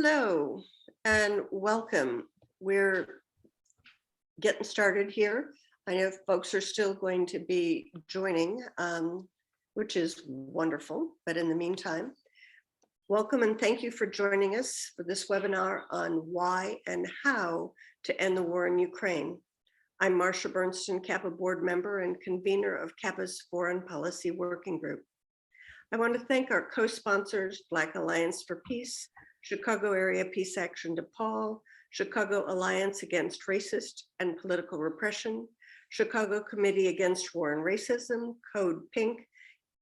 Hello and welcome. We're getting started here. I know folks are still going to be joining, which is wonderful. But in the meantime, welcome and thank you for joining us for this webinar on why and how to end the war in Ukraine. I'm Marcia Bernstein, CAPA board member and convener of CAPA's Foreign Policy Working Group. I want to thank our co-sponsors, Black Alliance for Peace, Chicago Area Peace Action DePaul, Chicago Alliance Against Racist and Political Repression, Chicago Committee Against War and Racism, CODEPINK,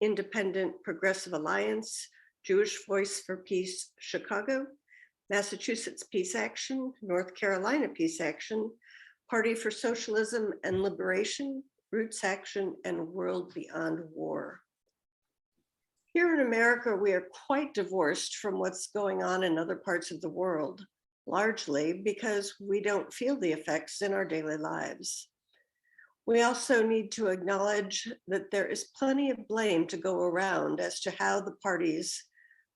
Independent Progressive Alliance, Jewish Voice for Peace Chicago, Massachusetts Peace Action, North Carolina Peace Action, Party for Socialism and Liberation, Roots Action, and World Beyond War. Here in America, we are quite divorced from what's going on in other parts of the world, largely because we don't feel the effects in our daily lives. We also need to acknowledge that there is plenty of blame to go around as to how the parties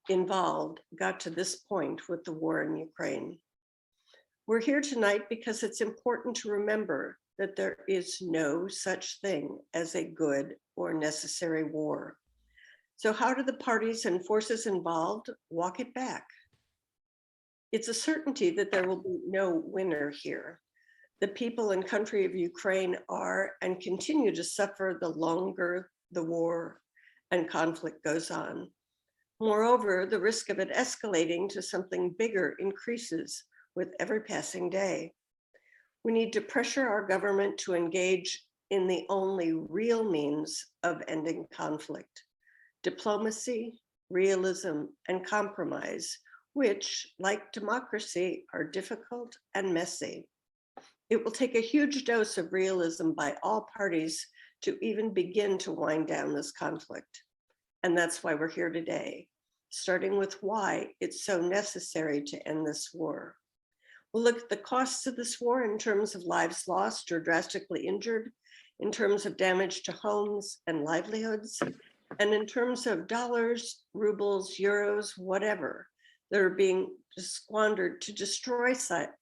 involved got to this point with the war in Ukraine. We're here tonight because it's important to remember that there is no such thing as a good or necessary war. So how do the parties and forces involved walk it back? It's a certainty that there will be no winner here. The people and country of Ukraine are and continue to suffer the longer the war and conflict goes on. Moreover, the risk of it escalating to something bigger increases with every passing day. We need to pressure our government to engage in the only real means of ending conflict: diplomacy, realism, and compromise, which, like democracy, are difficult and messy. It will take a huge dose of realism by all parties to even begin to wind down this conflict. And that's why we're here today, starting with why it's so necessary to end this war. We'll look at the costs of this war in terms of lives lost or drastically injured, in terms of damage to homes and livelihoods, and in terms of dollars, rubles, euros, whatever, that are being squandered to destroy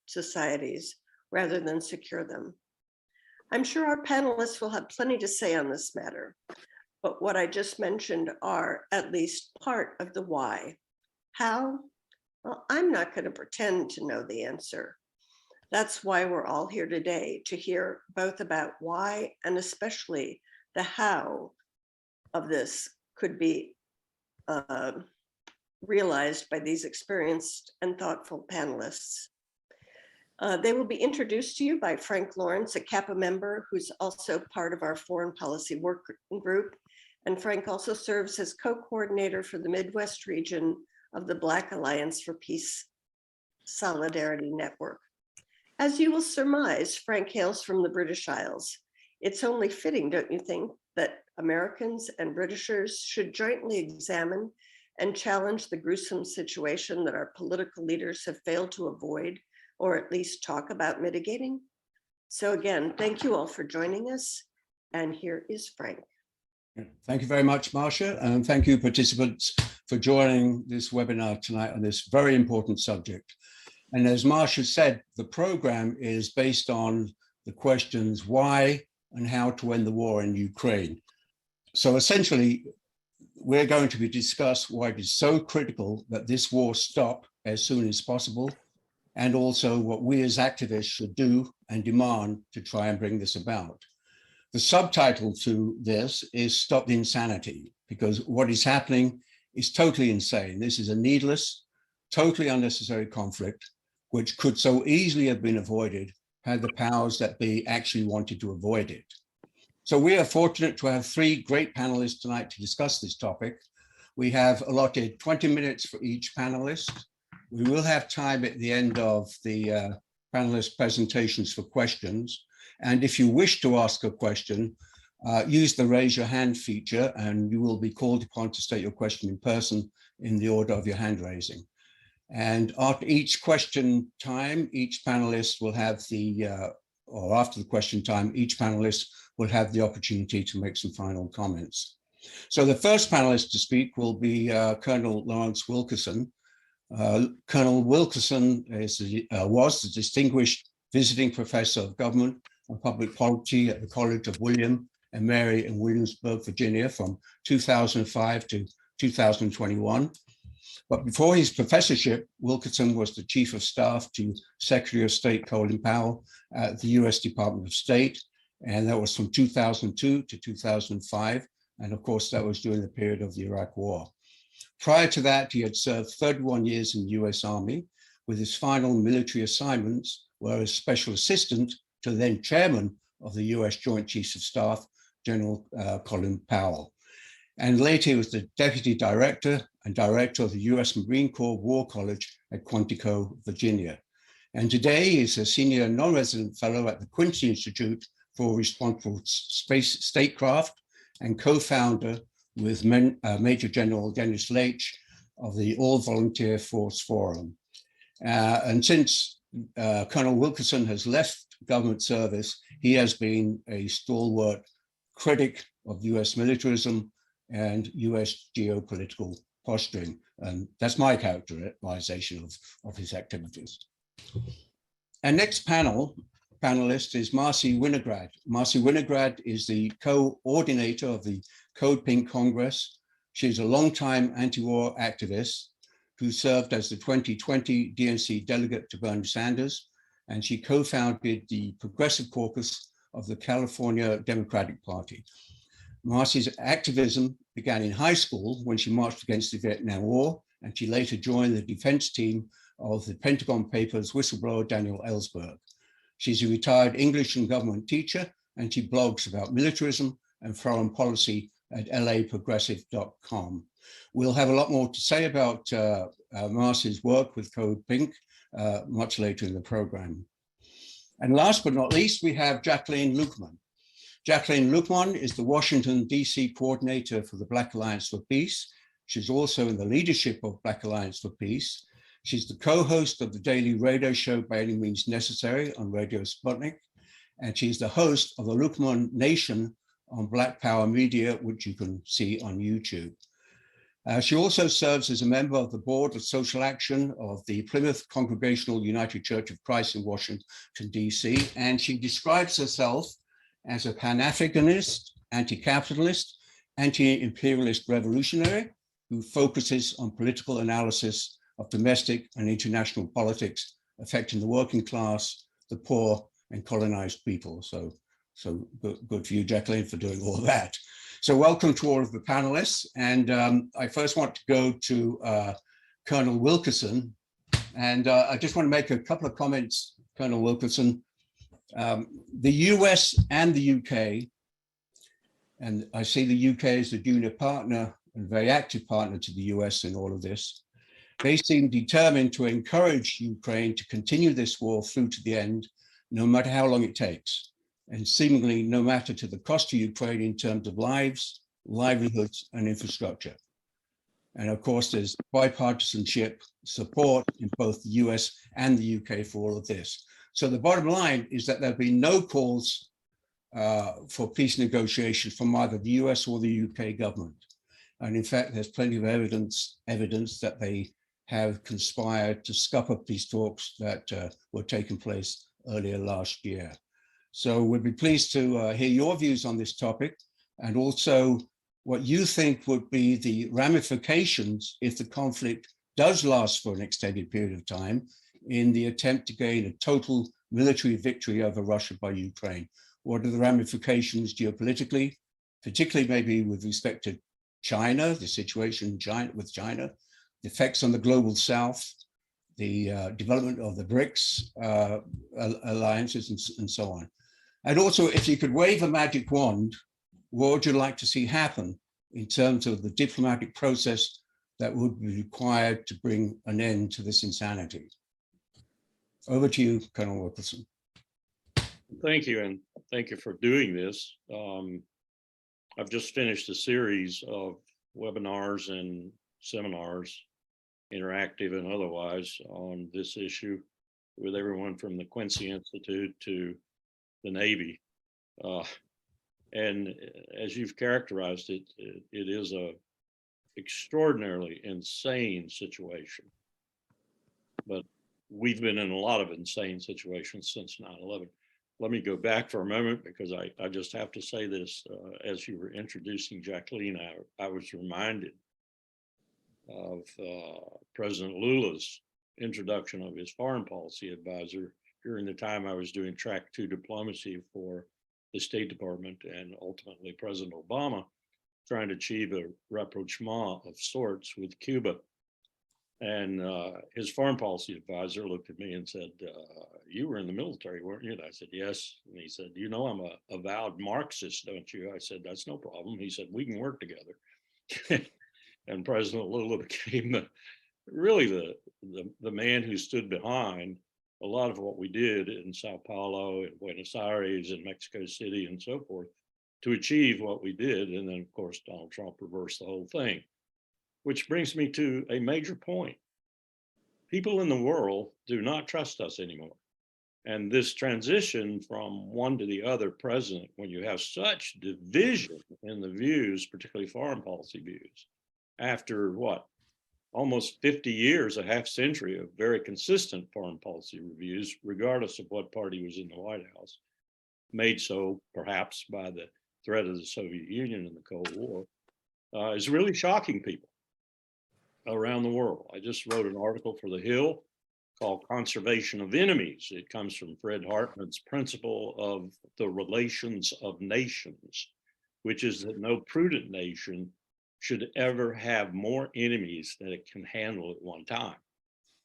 societies rather than secure them. I'm sure our panelists will have plenty to say on this matter, but what I just mentioned are at least part of the why. How? Well, I'm not going to pretend to know the answer. That's why we're all here today, to hear both about why and especially the how of this could be realized by these experienced and thoughtful panelists. They will be introduced to you by Frank Lawrence, a CAPA member who's also part of our Foreign Policy Working Group. And Frank also serves as co-coordinator for the Midwest region of the Black Alliance for Peace Solidarity Network. As you will surmise, Frank hails from the British Isles. It's only fitting, don't you think, that Americans and Britishers should jointly examine and challenge the gruesome situation that our political leaders have failed to avoid, or at least talk about mitigating. So again, thank you all for joining us. And here is Frank. Thank you very much, Marcia, and thank you participants for joining this webinar tonight on this very important subject. And as Marcia said, the program is based on the questions why and how to end the war in Ukraine. So essentially, we're going to discuss why it is so critical that this war stop as soon as possible, and also what we as activists should do and demand to try and bring this about. The subtitle to this is Stop the Insanity, because what is happening is totally insane. This is a needless, totally unnecessary conflict, which could so easily have been avoided had the powers that be actually wanted to avoid it. So we are fortunate to have three great panelists tonight to discuss this topic. We have allotted 20 minutes for each panelist. We will have time at the end of the panelist presentations for questions. And if you wish to ask a question, use the raise your hand feature and you will be called upon to state your question in person in the order of your hand raising. And after each question time, each panelist will have or after the question time, each panelist will have the opportunity to make some final comments. So the first panelist to speak will be Colonel Lawrence Wilkerson, Colonel Wilkerson was the distinguished visiting professor of government and public policy at the College of William and Mary in Williamsburg, Virginia from 2005 to 2021. But before his professorship, Wilkerson was the chief of staff to Secretary of State Colin Powell at the US Department of State. And that was from 2002 to 2005. And of course, that was during the period of the Iraq War. Prior to that, he had served 31 years in the US Army, with his final military assignments were as special assistant to the then chairman of the US Joint Chiefs of Staff, General Colin Powell. And later he was the deputy director and director of the US Marine Corps War College at Quantico, Virginia. And today he's a senior non-resident fellow at the Quincy Institute for Responsible Space Statecraft and co-founder with Major General Dennis Leitch of the All Volunteer Force Forum. And since Colonel Wilkerson has left government service, he has been a stalwart critic of US militarism and US geopolitical posturing. And that's my characterization of his activities. Our next panelist is Marcy Winograd. Marcy Winograd is the coordinator of the CODEPINK Congress. She's a longtime anti-war activist who served as the 2020 DNC delegate to Bernie Sanders, and she co-founded the Progressive Caucus of the California Democratic Party. Marcy's activism began in high school when she marched against the Vietnam War, and she later joined the defense team of the Pentagon Papers whistleblower Daniel Ellsberg. She's a retired English and government teacher, and she blogs about militarism and foreign policy at laprogressive.com. We'll have a lot more to say about Marcy's work with CODEPINK much later in the program. And last but not least, we have Jacqueline Luqman. Jacqueline Luqman is the Washington, D.C. coordinator for the Black Alliance for Peace. She's also in the leadership of Black Alliance for Peace. She's the co-host of the daily radio show By Any Means Necessary on Radio Sputnik. And she's the host of the Luqman Nation on Black Power Media, which you can see on YouTube. She also serves as a member of the board of social action of the Plymouth Congregational United Church of Christ in Washington, D.C. And she describes herself as a Pan-Africanist, anti-capitalist, anti-imperialist revolutionary who focuses on political analysis of domestic and international politics affecting the working class, the poor, and colonized people. So good for you, Jacqueline, for doing all that. So welcome to all of the panelists. And I first want to go to Colonel Wilkerson. And I just want to make a couple of comments, Colonel Wilkerson. The US and the UK, and I see the UK as a junior partner and very active partner to the US in all of this, they seem determined to encourage Ukraine to continue this war through to the end, no matter how long it takes, and seemingly no matter to the cost to Ukraine in terms of lives, livelihoods, and infrastructure. And of course, there's bipartisanship support in both the US and the UK for all of this. So the bottom line is that there'll be no calls for peace negotiations from either the US or the UK government. And in fact, there's plenty of evidence that they have conspired to scupper peace talks that were taking place earlier last year. So we'd be pleased to hear your views on this topic, and also what you think would be the ramifications if the conflict does last for an extended period of time in the attempt to gain a total military victory over Russia by Ukraine. What are the ramifications geopolitically, particularly maybe with respect to China, the situation with China, the effects on the global South, the development of the BRICS alliances, and so on. And also, if you could wave a magic wand, what would you like to see happen in terms of the diplomatic process that would be required to bring an end to this insanity? Over to you, Colonel Wilkerson. Thank you, and thank you for doing this. I've just finished a series of webinars and seminars, interactive and otherwise, on this issue with everyone from the Quincy Institute to the Navy. And as you've characterized it, it is a extraordinarily insane situation. but we've been in a lot of insane situations since 9/11. Let me go back for a moment because I just have to say this. As you were introducing Jacqueline, I was reminded of President Lula's introduction of his foreign policy advisor during the time I was doing track 2 diplomacy for the State Department and ultimately President Obama, trying to achieve a rapprochement of sorts with Cuba. And his foreign policy advisor looked at me and said, you were in the military, weren't you? And I said, yes. And he said, you know, I'm a avowed Marxist, don't you? I said, that's no problem. He said, we can work together. And President Lula became really the man who stood behind a lot of what we did in Sao Paulo and Buenos Aires and Mexico City and so forth to achieve what we did. And then, of course, Donald Trump reversed the whole thing, which brings me to a major point. People in the world do not trust us anymore. And this transition from one to the other president, when you have such division in the views, particularly foreign policy views, after what, almost 50 years, a half century of very consistent foreign policy reviews, regardless of what party was in the White House, made so perhaps by the threat of the Soviet Union and the Cold War, is really shocking people around the world. I just wrote an article for The Hill called Conservation of Enemies. It comes from Fred Hartman's principle of the relations of nations, which is that no prudent nation should ever have more enemies than it can handle at one time.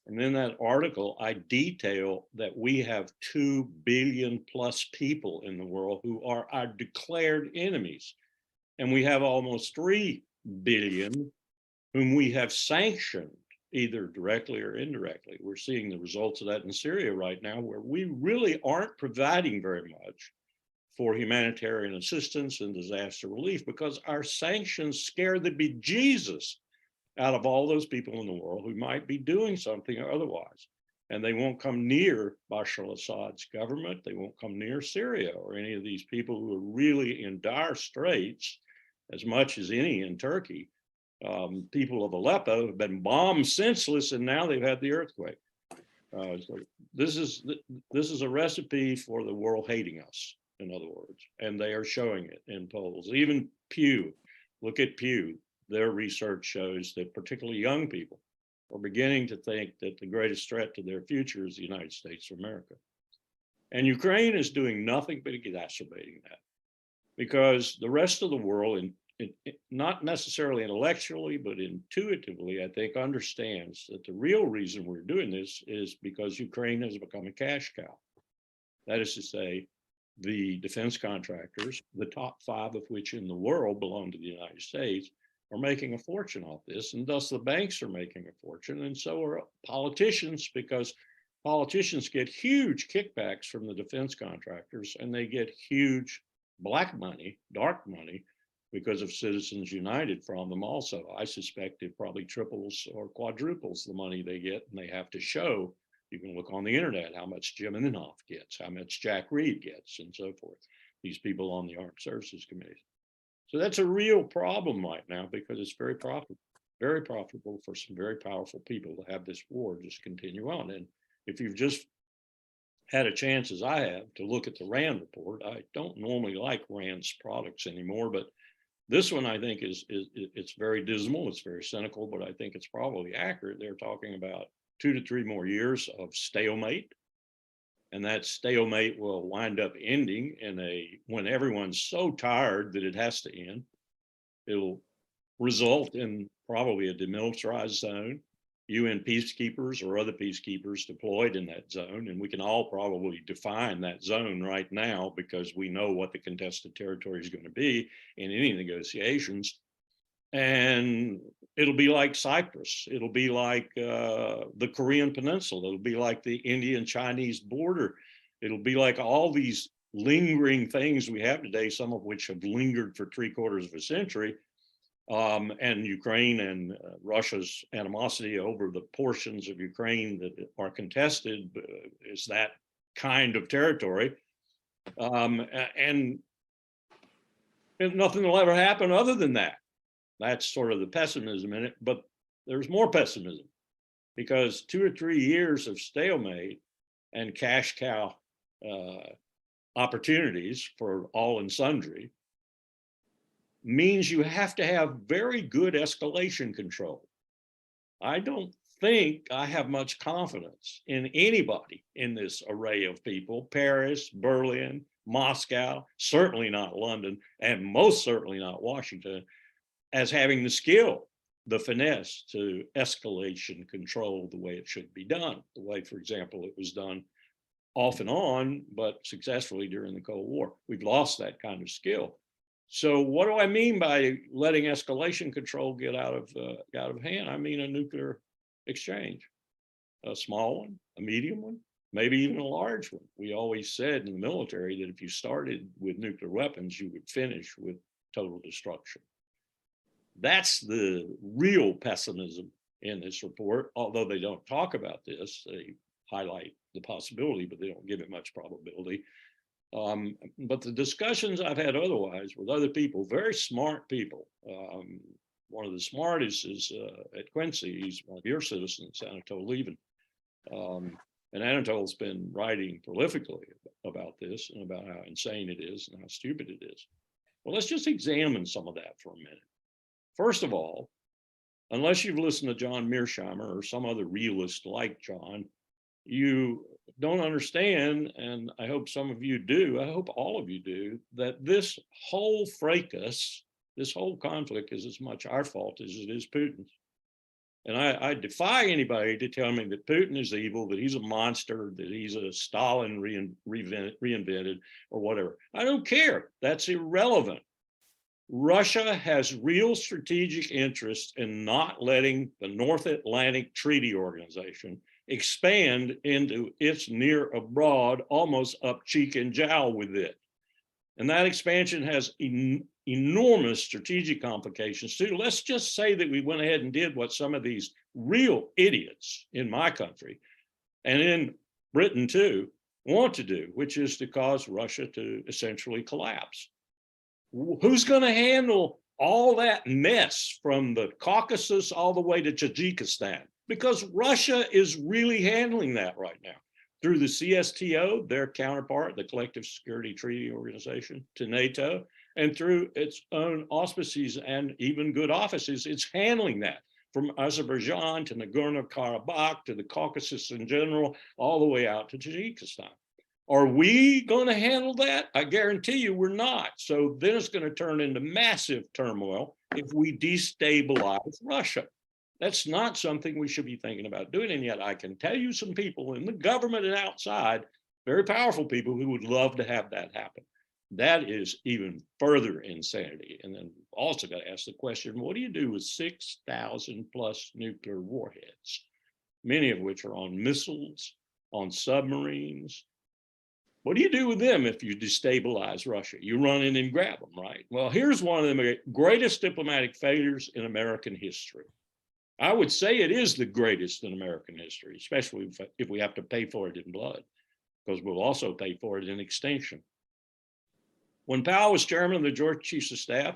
And in that article, I detail that we have 2 billion plus people in the world who are our declared enemies. And we have almost 3 billion whom we have sanctioned either directly or indirectly. We're seeing the results of that in Syria right now, where we really aren't providing very much for humanitarian assistance and disaster relief because our sanctions scare the bejesus out of all those people in the world who might be doing something otherwise. And they won't come near Bashar al-Assad's government. They won't come near Syria or any of these people who are really in dire straits as much as any in Turkey. People of Aleppo have been bombed senseless, and now they've had the earthquake. So this is a recipe for the world hating us, in other words, and they are showing it in polls. Even Pew, look at Pew. Their research shows that particularly young people are beginning to think that the greatest threat to their future is the United States of America. And Ukraine is doing nothing but exacerbating that, because the rest of the world, not necessarily intellectually, but intuitively, I think, understands that the real reason we're doing this is because Ukraine has become a cash cow. That is to say, the defense contractors, the top 5 of which in the world belong to the United States, are making a fortune off this, and thus the banks are making a fortune, and so are politicians, because politicians get huge kickbacks from the defense contractors, and they get huge black money, dark money, because of Citizens United from them also. I suspect it probably triples or quadruples the money they get, and they have to show, you can look on the internet, how much Jim Inhofe gets, how much Jack Reed gets, and so forth, these people on the Armed Services Committee. So that's a real problem right now, because it's very profitable for some very powerful people to have this war just continue on. And if you've just had a chance, as I have, to look at the RAND report, I don't normally like RAND's products anymore, but this one I think it's very dismal, it's very cynical, but I think it's probably accurate. They're talking about 2 to 3 more years of stalemate. And that stalemate will wind up ending when everyone's so tired that it has to end. It'll result in probably a demilitarized zone, UN peacekeepers or other peacekeepers deployed in that zone. And we can all probably define that zone right now, because we know what the contested territory is going to be in any negotiations. And it'll be like Cyprus. It'll be like the Korean Peninsula. It'll be like the Indian-Chinese border. It'll be like all these lingering things we have today, some of which have lingered for 3/4 of a century. And Ukraine and Russia's animosity over the portions of Ukraine that are contested is that kind of territory. And nothing will ever happen other than that. That's sort of the pessimism in it, but there's more pessimism. because 2 or 3 years of stalemate and cash cow opportunities for all and sundry means you have to have very good escalation control. I don't think I have much confidence in anybody in this array of people, Paris, Berlin, Moscow, certainly not London, and most certainly not Washington, as having the skill, the finesse to escalation control the way it should be done. The way, for example, it was done off and on, but successfully during the Cold War. We've lost that kind of skill. So what do I mean by letting escalation control get out of hand? I mean a nuclear exchange, a small one, a medium one, maybe even a large one. We always said in the military that if you started with nuclear weapons, you would finish with total destruction. That's the real pessimism in this report, although they don't talk about this. They highlight the possibility, but they don't give it much probability. But the discussions I've had otherwise with other people, very smart people, one of the smartest is at Quincy. He's one of your citizens, Anatole Levin. And Anatole's been writing prolifically about this and about how insane it is and how stupid it is. Well, let's just examine some of that for a minute. First of all, unless you've listened to John Mearsheimer or some other realist like John, you don't understand, and I hope some of you do, I hope all of you do, that this whole fracas, this whole conflict is as much our fault as it is Putin's. And I defy anybody to tell me that Putin is evil, that he's a monster, that he's a Stalin reinvented or whatever. I don't care. That's irrelevant. Russia has real strategic interest in not letting the North Atlantic Treaty Organization expand into its near abroad, almost up cheek and jowl with it. And that expansion has enormous strategic complications too. Let's just say that we went ahead and did what some of these real idiots in my country and in Britain too want to do, which is to cause Russia to essentially collapse. Who's going to handle all that mess from the Caucasus all the way to Tajikistan? Because Russia is really handling that right now through the CSTO, their counterpart, the Collective Security Treaty Organization, to NATO, and through its own auspices and even good offices, it's handling that from Azerbaijan to Nagorno-Karabakh to the Caucasus in general, all the way out to Tajikistan. Are we going to handle that? I guarantee you we're not. So then it's going to turn into massive turmoil if we destabilize Russia. That's not something we should be thinking about doing. And yet I can tell you some people in the government and outside, very powerful people who would love to have that happen. That is even further insanity. And then also got to ask the question, what do you do with 6,000 plus nuclear warheads, many of which are on missiles, on submarines? What do you do with them if you destabilize Russia? You run in and grab them, right? Well, here's one of the greatest diplomatic failures in American history. I would say it is the greatest in American history, especially if we have to pay for it in blood, because we'll also pay for it in extinction. When Powell was chairman of the Joint Chiefs of Staff,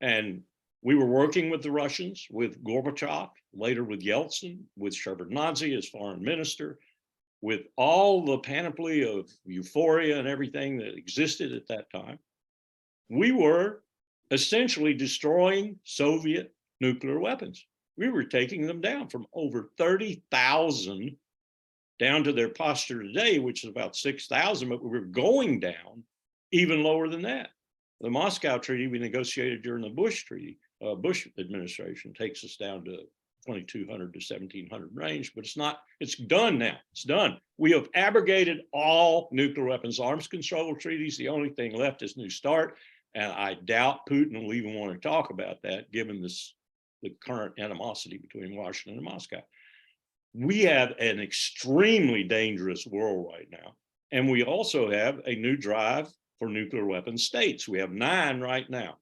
and we were working with the Russians, with Gorbachev, later with Yeltsin, with Shevardnadze as foreign minister, with all the panoply of euphoria and everything that existed at that time, we were essentially destroying Soviet nuclear weapons. We were taking them down from over 30,000 down to their posture today, which is about 6,000, but we were going down even lower than that. The Moscow Treaty we negotiated during the Bush administration takes us down to 2,200 to 1,700 range, but it's done now. It's done. We have abrogated all nuclear weapons arms control treaties. The only thing left is New START. And I doubt Putin will even want to talk about that, given the current animosity between Washington and Moscow. We have an extremely dangerous world right now. And we also have a new drive for nuclear weapon states. We have 9 right now.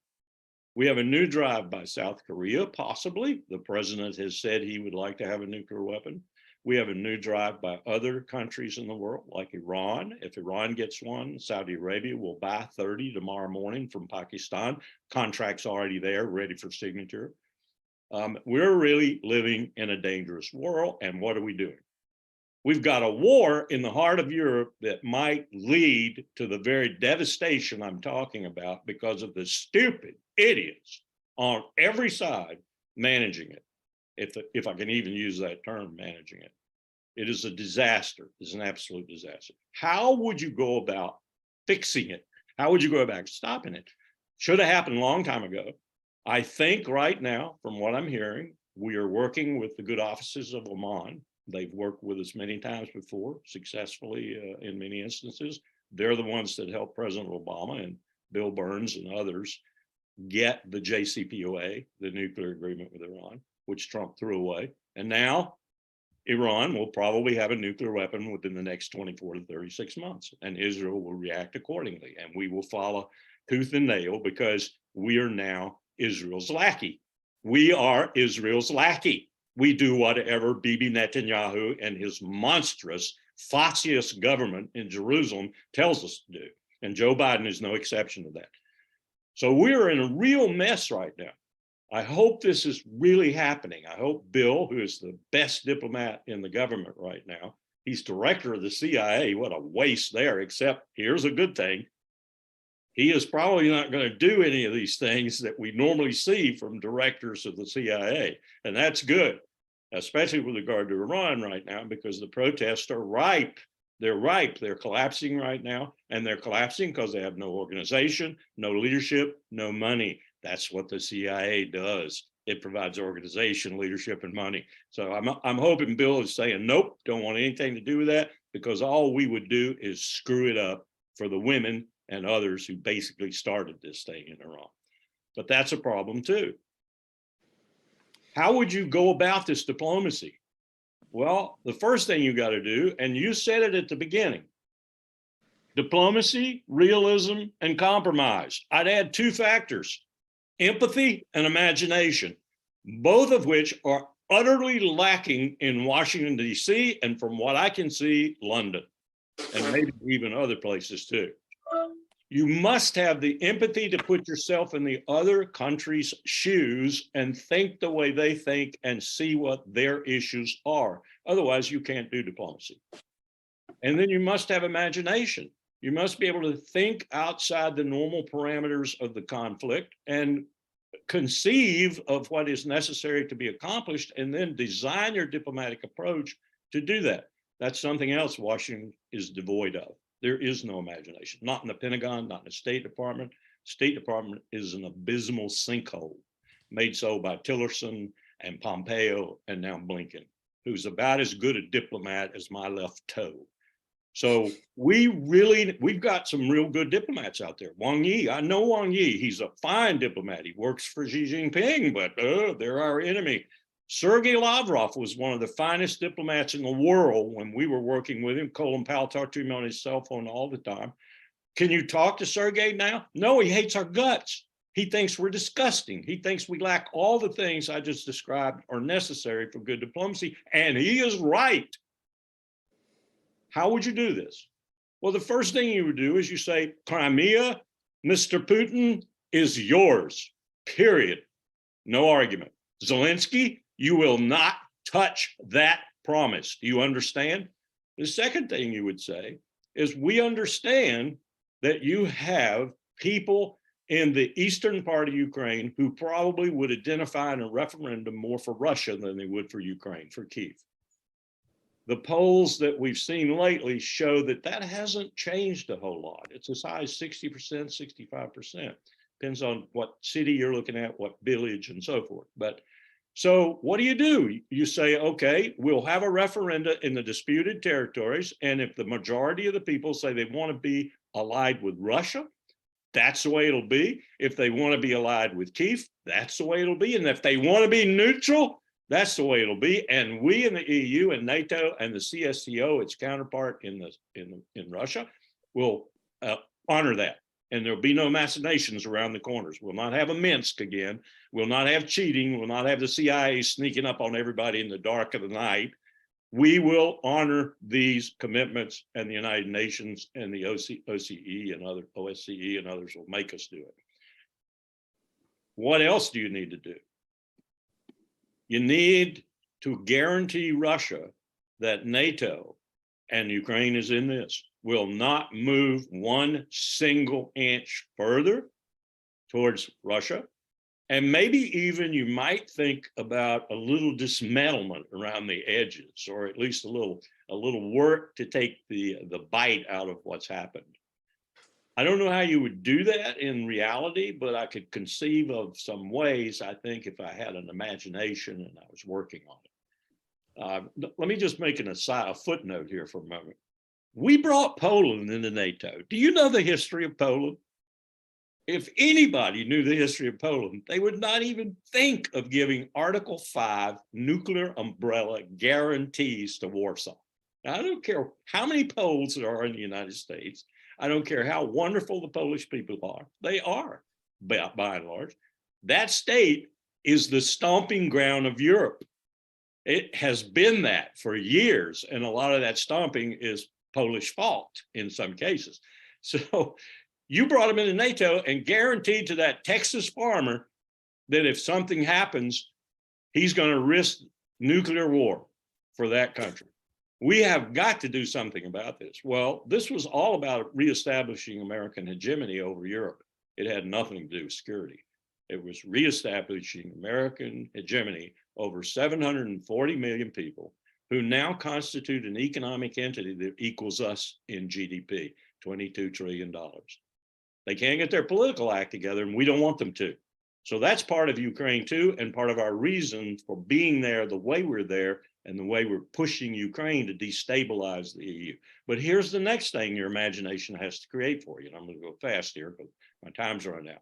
We have a new drive by South Korea, possibly. The president has said he would like to have a nuclear weapon. We have a new drive by other countries in the world, like Iran. If Iran gets one, Saudi Arabia will buy 30 tomorrow morning from Pakistan. Contract's already there, ready for signature. We're really living in a dangerous world. And what are we doing? We've got a war in the heart of Europe that might lead to the very devastation I'm talking about because of the stupid idiots on every side managing it. If I can even use that term, managing it. It is a disaster. It's an absolute disaster. How would you go about fixing it? How would you go about stopping it? Should have happened a long time ago. I think right now, from what I'm hearing, we are working with the good offices of Oman. They've worked with us many times before, successfully in many instances. They're the ones that helped President Obama and Bill Burns and others get the JCPOA, the nuclear agreement with Iran, which Trump threw away. And now Iran will probably have a nuclear weapon within the next 24 to 36 months, and Israel will react accordingly. And we will follow tooth and nail because we are now Israel's lackey. We are Israel's lackey. We do whatever Bibi Netanyahu and his monstrous fascist government in Jerusalem tells us to do. And Joe Biden is no exception to that. So we're in a real mess right now. I hope this is really happening. I hope Bill, who is the best diplomat in the government right now, he's director of the CIA. What a waste there, except here's a good thing. He is probably not going to do any of these things that we normally see from directors of the CIA. And that's good, especially with regard to Iran right now, because the protests are ripe. They're ripe. They're collapsing right now. And they're collapsing because they have no organization, no leadership, no money. That's what the CIA does. It provides organization, leadership, and money. So I'm hoping Bill is saying, nope, don't want anything to do with that, because all we would do is screw it up for the women and others who basically started this thing in Iran. But that's a problem too. How would you go about this diplomacy? Well, the first thing you got to do, and you said it at the beginning, diplomacy, realism, and compromise. I'd add two factors, empathy and imagination, both of which are utterly lacking in Washington, D.C., and from what I can see, London, and maybe even other places too. You must have the empathy to put yourself in the other country's shoes and think the way they think and see what their issues are. Otherwise, you can't do diplomacy. And then you must have imagination. You must be able to think outside the normal parameters of the conflict and conceive of what is necessary to be accomplished, and then design your diplomatic approach to do that. That's something else Washington is devoid of. There is no imagination, not in the Pentagon, not in the State Department. State Department is an abysmal sinkhole made so by Tillerson and Pompeo and now Blinken, who's about as good a diplomat as my left toe. So we've got some real good diplomats out there. Wang Yi, I know Wang Yi, he's a fine diplomat. He works for Xi Jinping, but they're our enemy. Sergei Lavrov was one of the finest diplomats in the world when we were working with him. Colin Powell talked to him on his cell phone all the time. Can you talk to Sergei now? No, he hates our guts. He thinks we're disgusting. He thinks we lack all the things I just described are necessary for good diplomacy, and he is right. How would you do this? Well, the first thing you would do is you say, Crimea, Mr. Putin, is yours, period. No argument. Zelensky, you will not touch that promise. Do you understand? The second thing you would say is, we understand that you have people in the eastern part of Ukraine who probably would identify in a referendum more for Russia than they would for Ukraine, for Kyiv. The polls that we've seen lately show that that hasn't changed a whole lot. It's as high as 60%, 65%. Depends on what city you're looking at, what village, and so forth. But so what do? You say, okay, we'll have a referenda in the disputed territories. And if the majority of the people say they want to be allied with Russia, that's the way it'll be. If they want to be allied with Kyiv, that's the way it'll be. And if they want to be neutral, that's the way it'll be. And we in the EU and NATO and the CSTO, its counterpart in Russia, will honor that. And there'll be no machinations around the corners. We'll not have a Minsk again. We'll not have cheating. We'll not have the CIA sneaking up on everybody in the dark of the night. We will honor these commitments, and the United Nations and the OSCE and others will make us do it. What else do you need to do? You need to guarantee Russia that NATO, and Ukraine is in this, will not move one single inch further towards Russia. And maybe even you might think about a little dismantlement around the edges, or at least a little work to take the bite out of what's happened. I don't know how you would do that in reality, but I could conceive of some ways, I think, if I had an imagination and I was working on it. Let me just make a footnote here for a moment. We brought Poland into NATO. Do you know the history of Poland? If anybody knew the history of Poland, they would not even think of giving Article 5 nuclear umbrella guarantees to Warsaw. Now, I don't care how many Poles there are in the United States. I don't care how wonderful the Polish people are. They are, by and large. That state is the stomping ground of Europe. It has been that for years, and a lot of that stomping is Polish fault in some cases. So you brought them into NATO and guaranteed to that Texas farmer that if something happens, he's going to risk nuclear war for that country. We have got to do something about this. Well, this was all about reestablishing American hegemony over Europe. It had nothing to do with security. It was reestablishing American hegemony over 740 million people who now constitute an economic entity that equals us in GDP, $22 trillion. They can't get their political act together, and we don't want them to. So that's part of Ukraine too, and part of our reason for being there the way we're there and the way we're pushing Ukraine to destabilize the EU. But here's the next thing your imagination has to create for you. And I'm going to go fast here, but my time's running out.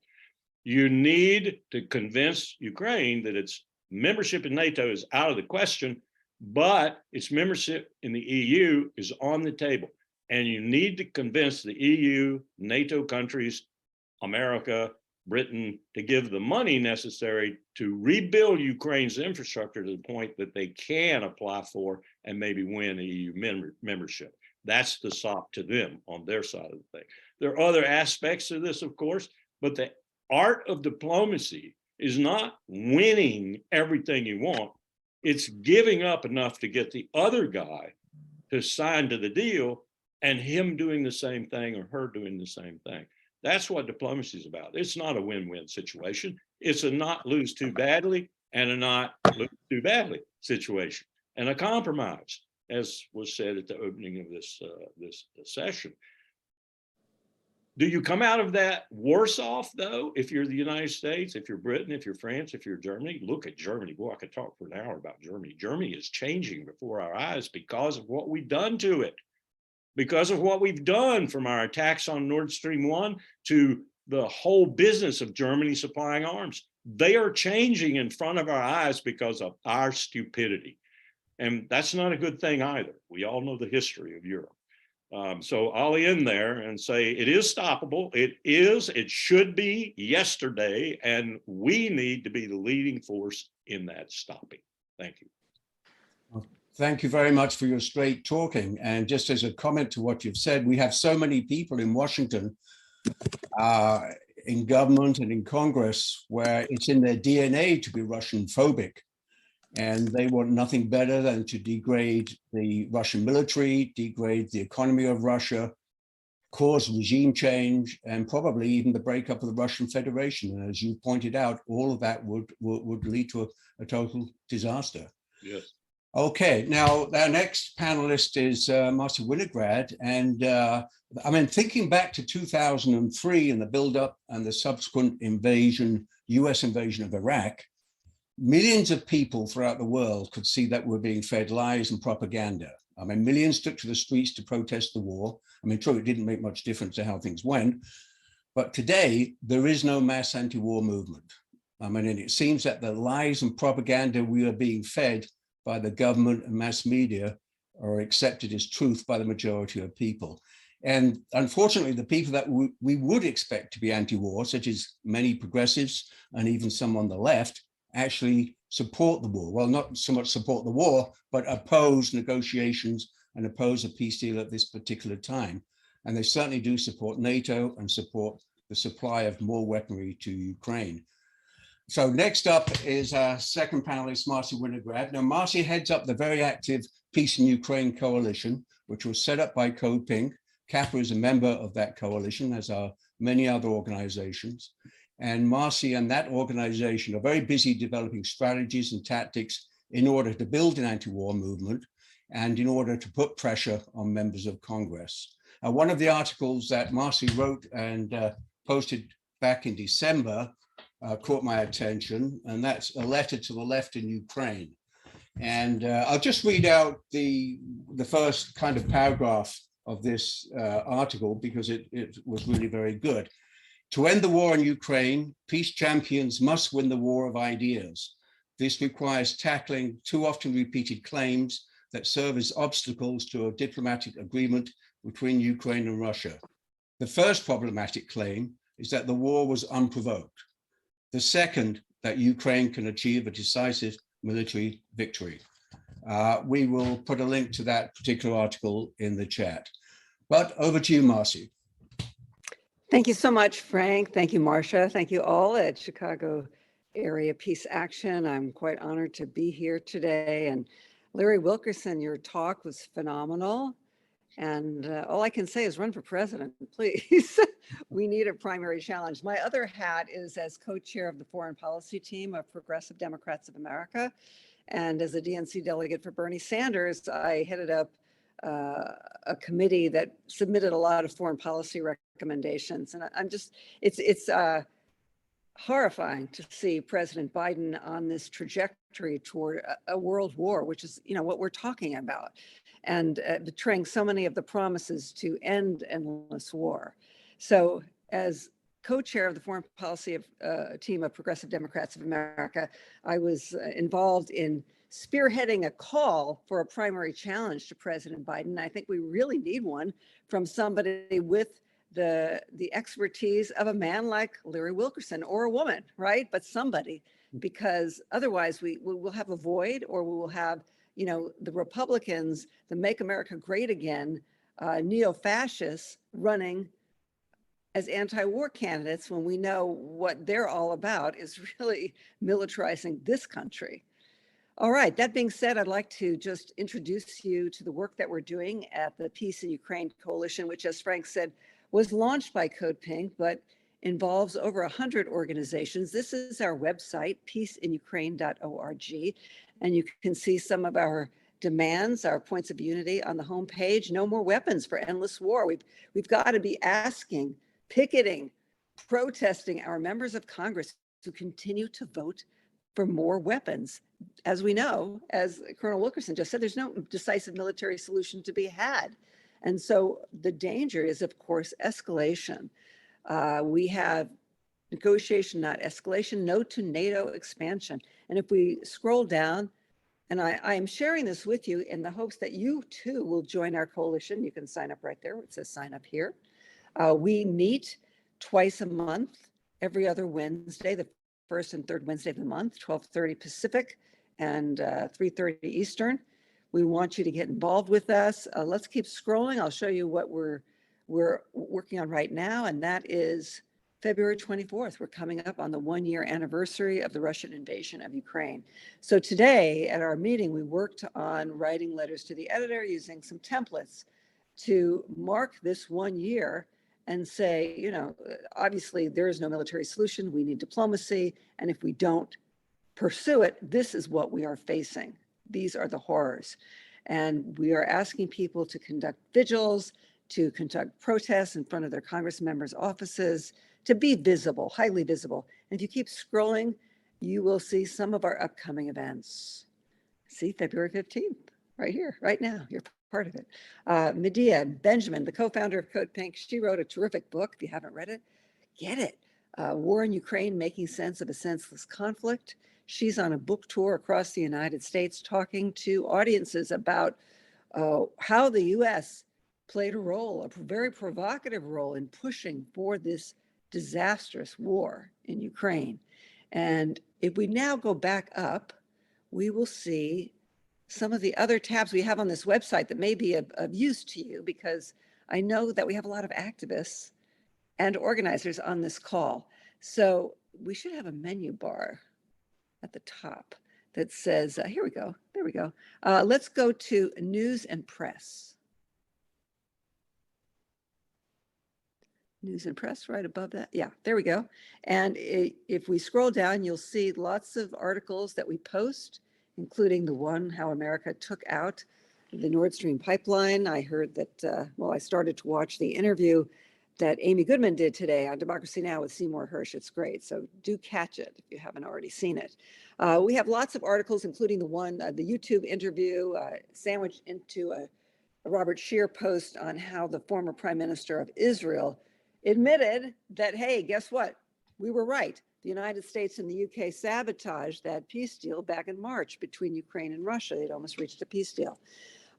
You need to convince Ukraine that its membership in NATO is out of the question, but its membership in the EU is on the table. And you need to convince the EU, NATO countries, America, Britain, to give the money necessary to rebuild Ukraine's infrastructure to the point that they can apply for and maybe win EU membership. That's the sop to them on their side of the thing. There are other aspects of this, of course, but the art of diplomacy is not winning everything you want. It's giving up enough to get the other guy to sign to the deal and him doing the same thing or her doing the same thing. That's what diplomacy is about. It's not a win-win situation. It's a not lose too badly and a not lose too badly situation, and a compromise, as was said at the opening of this session. Do you come out of that worse off, though, if you're the United States, if you're Britain, if you're France, if you're Germany? Look at Germany. Boy, I could talk for an hour about Germany. Germany is changing before our eyes because of what we've done to it. Because of what we've done, from our attacks on Nord Stream 1 to the whole business of Germany supplying arms. They are changing in front of our eyes because of our stupidity. And that's not a good thing either. We all know the history of Europe. So I'll end there and say it is stoppable. It should be yesterday, and we need to be the leading force in that stopping. Thank you. Thank you very much for your straight talking. And just as a comment to what you've said, we have so many people in Washington, in government and in Congress, where it's in their DNA to be Russian phobic. And they want nothing better than to degrade the Russian military, degrade the economy of Russia, cause regime change, and probably even the breakup of the Russian Federation. And as you pointed out, all of that would lead to a total disaster. Yes. Okay, now our next panelist is Marcy Winograd. And I mean, thinking back to 2003 and the buildup and the subsequent invasion, US invasion of Iraq, millions of people throughout the world could see that we're being fed lies and propaganda. I mean, millions took to the streets to protest the war. I mean, true, it didn't make much difference to how things went. But today, there is no mass anti-war movement. I mean, and it seems that the lies and propaganda we are being fed by the government and mass media are accepted as truth by the majority of people. And unfortunately, the people that we would expect to be anti-war, such as many progressives and even some on the left, actually support the war. Well, not so much support the war, but oppose negotiations and oppose a peace deal at this particular time. And they certainly do support NATO and support the supply of more weaponry to Ukraine. So next up is our second panelist, Marcy Winograd. Now, Marcy heads up the very active Peace in Ukraine Coalition, which was set up by CODEPINK. CAPA is a member of that coalition, as are many other organizations. And Marcy and that organization are very busy developing strategies and tactics in order to build an anti-war movement and in order to put pressure on members of Congress. One of the articles that Marcy wrote and posted back in December caught my attention, and that's a letter to the left in Ukraine. And I'll just read out the first kind of paragraph of this article because it was really very good. To end the war in Ukraine, peace champions must win the war of ideas. This requires tackling too often repeated claims that serve as obstacles to a diplomatic agreement between Ukraine and Russia. The first problematic claim is that the war was unprovoked. The second, that Ukraine can achieve a decisive military victory. We will put a link to that particular article in the chat. But over to you, Marcy. Thank you so much, Frank. Thank you, Marcia. Thank you all at Chicago Area Peace Action. I'm quite honored to be here today. And Larry Wilkerson, your talk was phenomenal. And all I can say is run for president, please. We need a primary challenge. My other hat is as co-chair of the foreign policy team of Progressive Democrats of America. And as a DNC delegate for Bernie Sanders, I headed up a committee that submitted a lot of foreign policy recommendations. And I'm just, it's horrifying to see President Biden on this trajectory toward a world war, which is, what we're talking about, and betraying so many of the promises to end endless war. So as co-chair of the foreign policy team of Progressive Democrats of America, I was involved in spearheading a call for a primary challenge to President Biden. I think we really need one from somebody with the expertise of a man like Larry Wilkerson, or a woman, right? But somebody, because otherwise we will have a void, or we will have, the Republicans, the Make America Great Again, neo-fascists running as anti-war candidates, when we know what they're all about is really militarizing this country. All right, that being said, I'd like to just introduce you to the work that we're doing at the Peace in Ukraine Coalition, which, as Frank said, was launched by CODEPINK, but involves over 100 organizations. This is our website, peaceinukraine.org, and you can see some of our demands, our points of unity on the homepage. No more weapons for endless war. We've got to be asking, picketing, protesting our members of Congress to continue to vote for more weapons. As we know, as Colonel Wilkerson just said, there's no decisive military solution to be had. And so the danger is, of course, escalation. We have negotiation, not escalation, no to NATO expansion. And if we scroll down, and I am sharing this with you in the hopes that you too will join our coalition. You can sign up right there. It says sign up here. We meet twice a month, every other Wednesday, the first and third Wednesday of the month, 12:30 Pacific and 3:30 Eastern. We want you to get involved with us. Let's keep scrolling. I'll show you what we're working on right now, and that is February 24th. We're coming up on the 1-year anniversary of the Russian invasion of Ukraine. So today at our meeting, we worked on writing letters to the editor using some templates to mark this 1 year and say, obviously there is no military solution. We need diplomacy. And if we don't pursue it, this is what we are facing. These are the horrors. And we are asking people to conduct vigils, to conduct protests in front of their Congress members' offices, to be visible, highly visible. And if you keep scrolling, you will see some of our upcoming events. See, February 15th, right here, right now, you're part of it. Medea Benjamin, the co-founder of CODEPINK, she wrote a terrific book. If you haven't read it, get it. War in Ukraine, Making Sense of a Senseless Conflict. She's on a book tour across the United States talking to audiences about how the US played a role, a very provocative role in pushing for this disastrous war in Ukraine. And if we now go back up, we will see some of the other tabs we have on this website that may be of use to you, because I know that we have a lot of activists and organizers on this call. So we should have a menu bar at the top that says, here we go, there we go. Let's go to news and press. News and press right above that. Yeah, there we go. And if we scroll down, you'll see lots of articles that we post, including the one, How America Took Out the Nord Stream pipeline. I heard that, well, I started to watch the interview that Amy Goodman did today on Democracy Now! With Seymour Hersh. It's great. So do catch it if you haven't already seen it. We have lots of articles, including the one, the YouTube interview sandwiched into a Robert Scheer post on how the former Prime Minister of Israel admitted that, hey, guess what? We were right. The United States and the UK sabotaged that peace deal back in March between Ukraine and Russia. They'd almost reached a peace deal.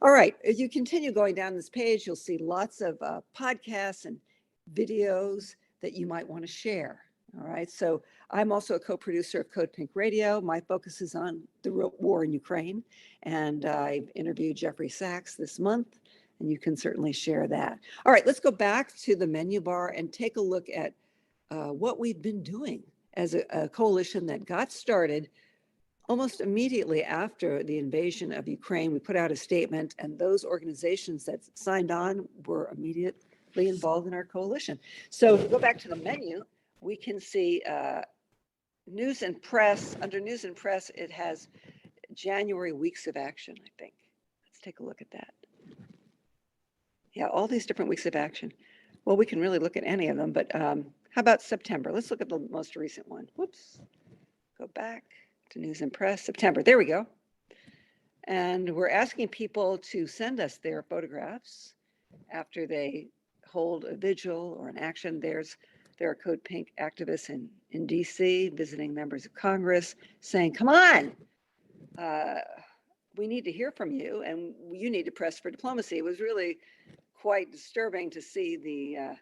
All right, as you continue going down this page, you'll see lots of podcasts and videos that you might want to share. All right, so I'm also a co-producer of CODEPINK Radio. My focus is on the war in Ukraine, and I've interviewed Jeffrey Sachs this month, and you can certainly share that. All right, let's go back to the menu bar and take a look at what we've been doing as a coalition that got started almost immediately after the invasion of Ukraine. We put out a statement, and those organizations that signed on were immediately involved in our coalition. So if we go back to the menu, we can see news and press. Under news and press, it has January weeks of action, I think. Let's take a look at that. Yeah, all these different weeks of action. Well, we can really look at any of them, but how about September? Let's look at the most recent one. Whoops, go back to news and press, September, there we go. And we're asking people to send us their photographs after they hold a vigil or an action. There are CODEPINK activists in DC visiting members of Congress saying, come on, we need to hear from you and you need to press for diplomacy. It was really quite disturbing to see the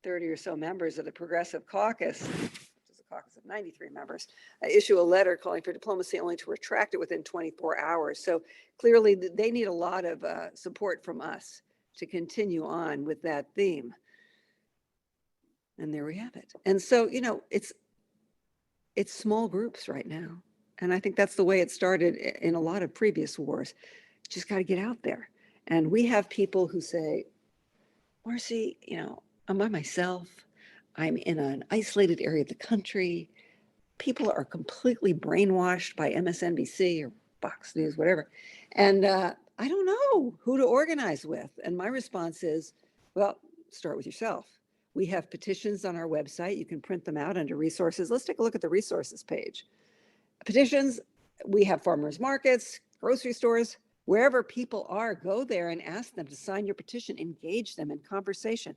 30 or so members of the Progressive Caucus, which is a caucus of 93 members, issue a letter calling for diplomacy only to retract it within 24 hours. So clearly they need a lot of support from us to continue on with that theme. And there we have it. And so, you know, it's small groups right now. And I think that's the way it started in a lot of previous wars. Just got to get out there. And we have people who say, Marcy, you know, I'm by myself. I'm in an isolated area of the country. People are completely brainwashed by MSNBC or Fox News, whatever. And I don't know who to organize with. And my response is, well, start with yourself. We have petitions on our website. You can print them out under resources. Let's take a look at the resources page. Petitions, we have farmers markets, grocery stores, wherever people are, go there and ask them to sign your petition, engage them in conversation.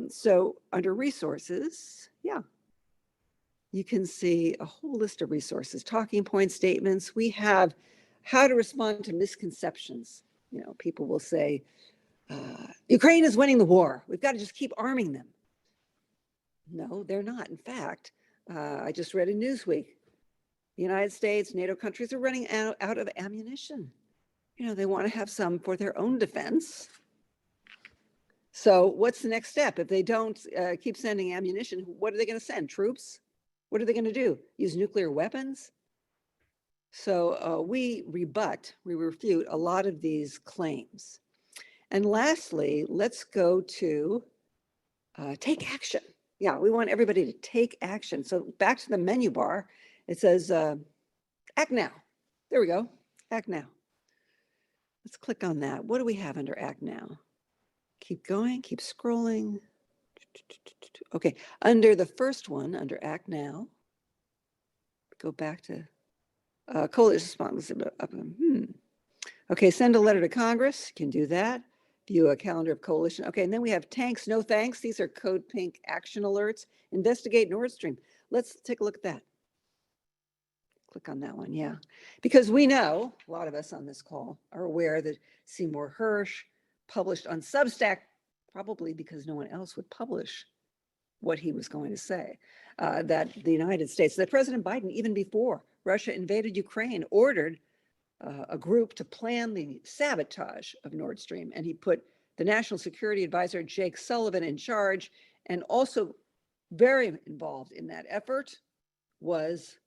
So under resources, yeah, you can see a whole list of resources, talking point statements. We have how to respond to misconceptions. You know, people will say, Ukraine is winning the war. We've got to just keep arming them. No, they're not. In fact, I just read in Newsweek, the United States, NATO countries are running out of ammunition. You know, they want to have some for their own defense. So what's the next step? If they don't keep sending ammunition, what are they going to send? Troops? What are they going to do? Use nuclear weapons? So we refute a lot of these claims. And lastly, let's go to take action. Yeah, we want everybody to take action. So back to the menu bar, it says act now. There we go, act now. Let's click on that. What do we have under act now? Keep going, keep scrolling. Okay, under the first one, under act now, go back to coalition response. Okay, send a letter to Congress, you can do that. View a calendar of coalition. Okay, and then we have tanks, no thanks. These are CODEPINK action alerts. Investigate Nord Stream. Let's take a look at that. Click on that one, yeah. Because we know, a lot of us on this call are aware that Seymour Hersh published on Substack, probably because no one else would publish what he was going to say, that the United States, that President Biden, even before Russia invaded Ukraine, ordered a group to plan the sabotage of Nord Stream. And he put the National Security Advisor, Jake Sullivan, in charge, and also very involved in that effort was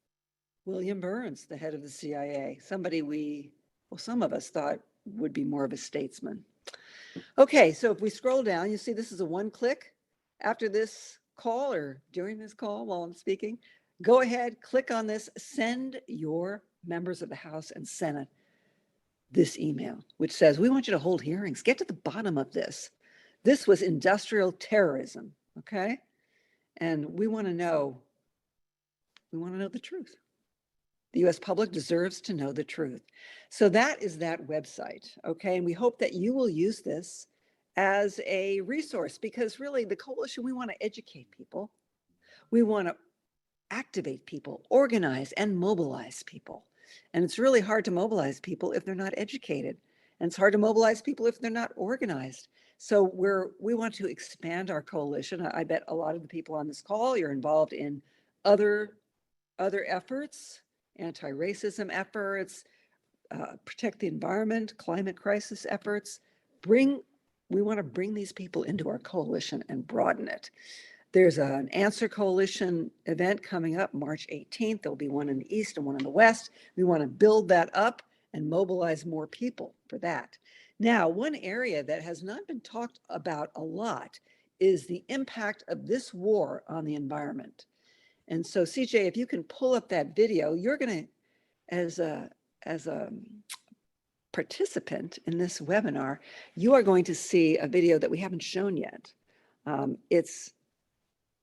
William Burns, the head of the CIA, somebody some of us thought would be more of a statesman. Okay, so if we scroll down, you see this is a one click. After this call or during this call while I'm speaking, go ahead, click on this, send your members of the House and Senate this email, which says, we want you to hold hearings, get to the bottom of this. This was industrial terrorism, okay? And we want to know the truth. The US public deserves to know the truth. So that is that website, okay? And we hope that you will use this as a resource, because really the coalition, we want to educate people. We want to activate people, organize and mobilize people. And it's really hard to mobilize people if they're not educated. And it's hard to mobilize people if they're not organized. So we want to expand our coalition. I bet a lot of the people on this call, you're involved in other efforts, anti-racism efforts, protect the environment, climate crisis efforts. We want to bring these people into our coalition and broaden it. There's an Answer Coalition event coming up March 18th. There'll be one in the East and one in the West. We want to build that up and mobilize more people for that. Now, one area that has not been talked about a lot is the impact of this war on the environment. And so, CJ, if you can pull up that video, you're going to, as a participant in this webinar, you are going to see a video that we haven't shown yet. It's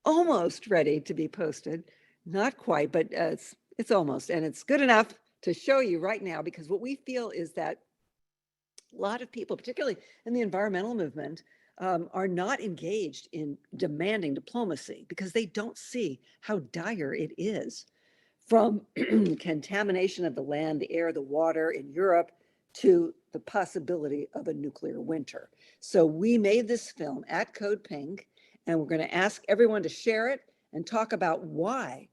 almost ready to be posted, not quite, but it's almost, and it's good enough to show you right now, because what we feel is that a lot of people, particularly in the environmental movement, are not engaged in demanding diplomacy because they don't see how dire it is, from contamination of the land, the air, the water in Europe, to the possibility of a nuclear winter. So we made this film at CODEPINK, and we're going to ask everyone to share it and talk about why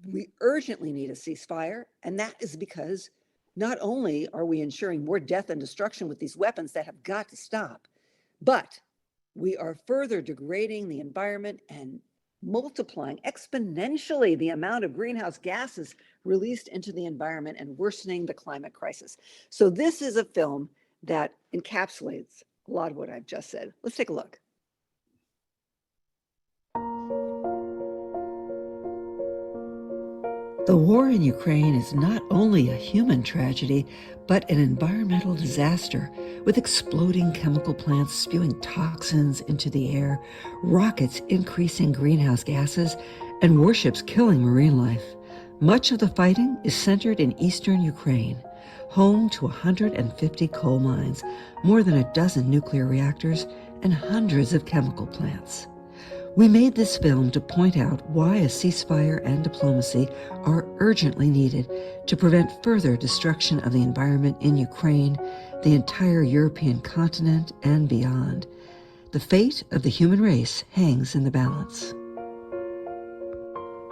we urgently need a ceasefire. And that is because not only are we ensuring more death and destruction with these weapons that have got to stop, but we are further degrading the environment and multiplying exponentially the amount of greenhouse gases released into the environment and worsening the climate crisis. So this is a film that encapsulates a lot of what I've just said. Let's take a look. The war in Ukraine is not only a human tragedy, but an environmental disaster, with exploding chemical plants spewing toxins into the air, rockets increasing greenhouse gases, and warships killing marine life. Much of the fighting is centered in eastern Ukraine, home to 150 coal mines, more than a dozen nuclear reactors, and hundreds of chemical plants. We made this film to point out why a ceasefire and diplomacy are urgently needed to prevent further destruction of the environment in Ukraine, the entire European continent, and beyond. The fate of the human race hangs in the balance.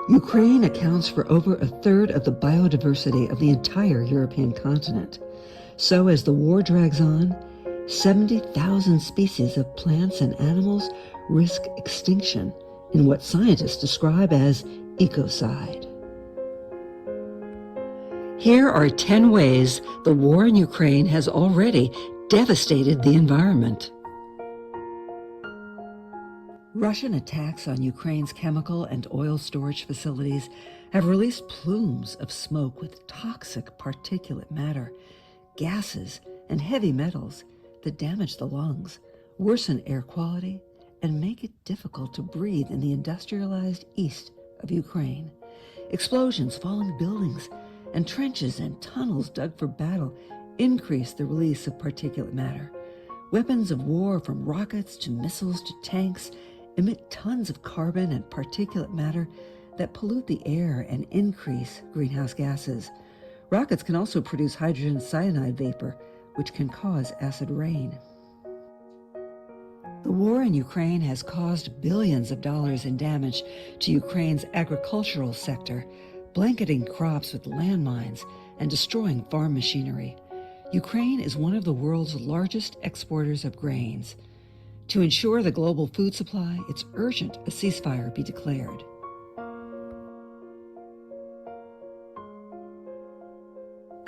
Ukraine accounts for over a third of the biodiversity of the entire European continent. So as the war drags on, 70,000 species of plants and animals risk extinction in what scientists describe as ecocide. Here are 10 ways the war in Ukraine has already devastated the environment. Russian attacks on Ukraine's chemical and oil storage facilities have released plumes of smoke with toxic particulate matter, gases, and heavy metals that damage the lungs, worsen air quality, and make it difficult to breathe in the industrialized east of Ukraine. Explosions, falling buildings, and trenches and tunnels dug for battle increase the release of particulate matter. Weapons of war, from rockets to missiles to tanks, emit tons of carbon and particulate matter that pollute the air and increase greenhouse gases. Rockets can also produce hydrogen cyanide vapor, which can cause acid rain. The war in Ukraine has caused billions of dollars in damage to Ukraine's agricultural sector, blanketing crops with landmines and destroying farm machinery. Ukraine is one of the world's largest exporters of grains. To ensure the global food supply, it's urgent a ceasefire be declared.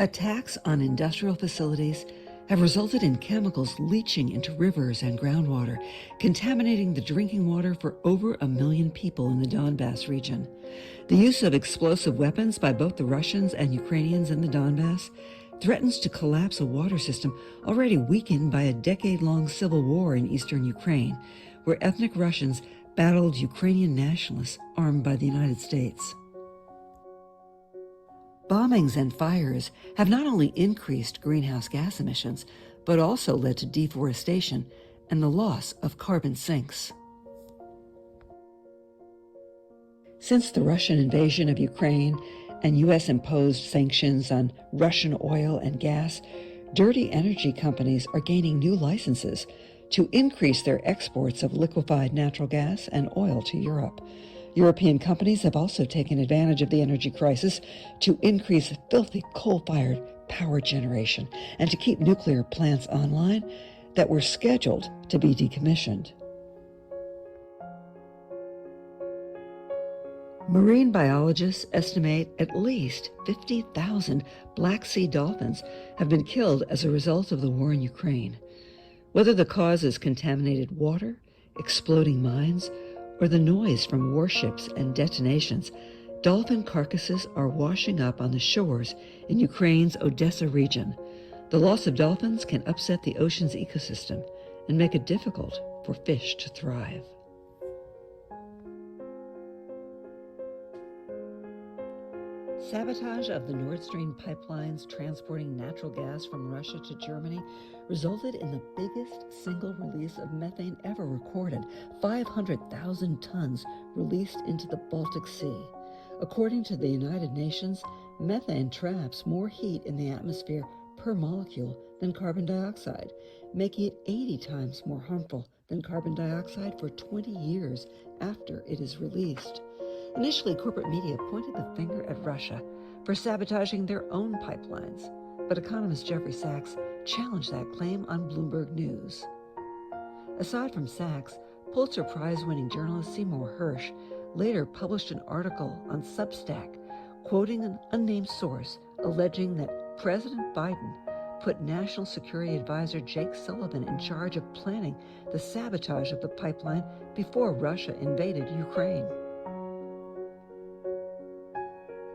Attacks on industrial facilities have resulted in chemicals leaching into rivers and groundwater, contaminating the drinking water for over 1 million people in the Donbass region. The use of explosive weapons by both the Russians and Ukrainians in the Donbass threatens to collapse a water system already weakened by a decade-long civil war in eastern Ukraine, where ethnic Russians battled Ukrainian nationalists armed by the United States. Bombings and fires have not only increased greenhouse gas emissions, but also led to deforestation and the loss of carbon sinks. Since the Russian invasion of Ukraine and U.S.-imposed sanctions on Russian oil and gas, dirty energy companies are gaining new licenses to increase their exports of liquefied natural gas and oil to Europe. European companies have also taken advantage of the energy crisis to increase filthy coal-fired power generation and to keep nuclear plants online that were scheduled to be decommissioned. Marine biologists estimate at least 50,000 Black Sea dolphins have been killed as a result of the war in Ukraine. Whether the cause is contaminated water, exploding mines, or the noise from warships and detonations, dolphin carcasses are washing up on the shores in Ukraine's Odessa region. The loss of dolphins can upset the ocean's ecosystem and make it difficult for fish to thrive. Sabotage of the Nord Stream pipelines transporting natural gas from Russia to Germany resulted in the biggest single release of methane ever recorded, 500,000 tons released into the Baltic Sea. According to the United Nations, methane traps more heat in the atmosphere per molecule than carbon dioxide, making it 80 times more harmful than carbon dioxide for 20 years after it is released. Initially, corporate media pointed the finger at Russia for sabotaging their own pipelines, but economist Jeffrey Sachs challenged that claim on Bloomberg News. Aside from Sachs, Pulitzer Prize-winning journalist Seymour Hersh later published an article on Substack quoting an unnamed source alleging that President Biden put National Security Advisor Jake Sullivan in charge of planning the sabotage of the pipeline before Russia invaded Ukraine.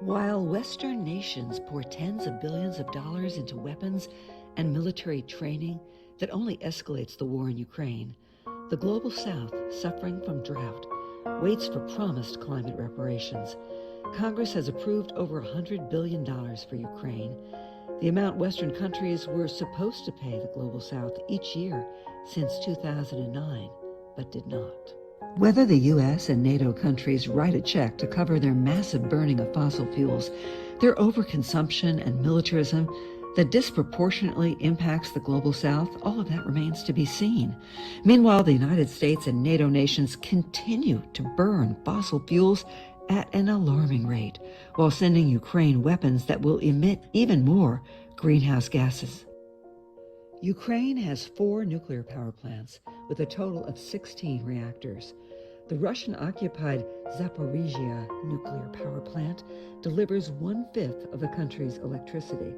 While Western nations pour tens of billions of dollars into weapons and military training that only escalates the war in Ukraine, the global South, suffering from drought, waits for promised climate reparations. Congress has approved over $100 billion for Ukraine, the amount Western countries were supposed to pay the global South each year since 2009, but did not. Whether the U.S. and NATO countries write a check to cover their massive burning of fossil fuels, their overconsumption and militarism that disproportionately impacts the global South, all of that remains to be seen. Meanwhile, the United States and NATO nations continue to burn fossil fuels at an alarming rate, while sending Ukraine weapons that will emit even more greenhouse gases. Ukraine has 4 nuclear power plants with a total of 16 reactors. The Russian-occupied Zaporizhia nuclear power plant delivers 1/5 of the country's electricity.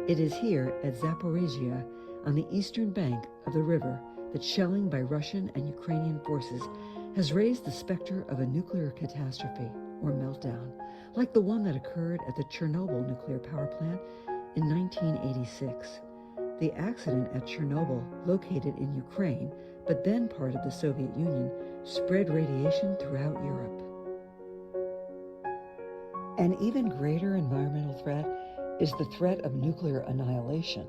It is here at Zaporizhia, on the eastern bank of the river, that shelling by Russian and Ukrainian forces has raised the specter of a nuclear catastrophe or meltdown, like the one that occurred at the Chernobyl nuclear power plant in 1986. The accident at Chernobyl, located in Ukraine, but then part of the Soviet Union, spread radiation throughout Europe. An even greater environmental threat is the threat of nuclear annihilation.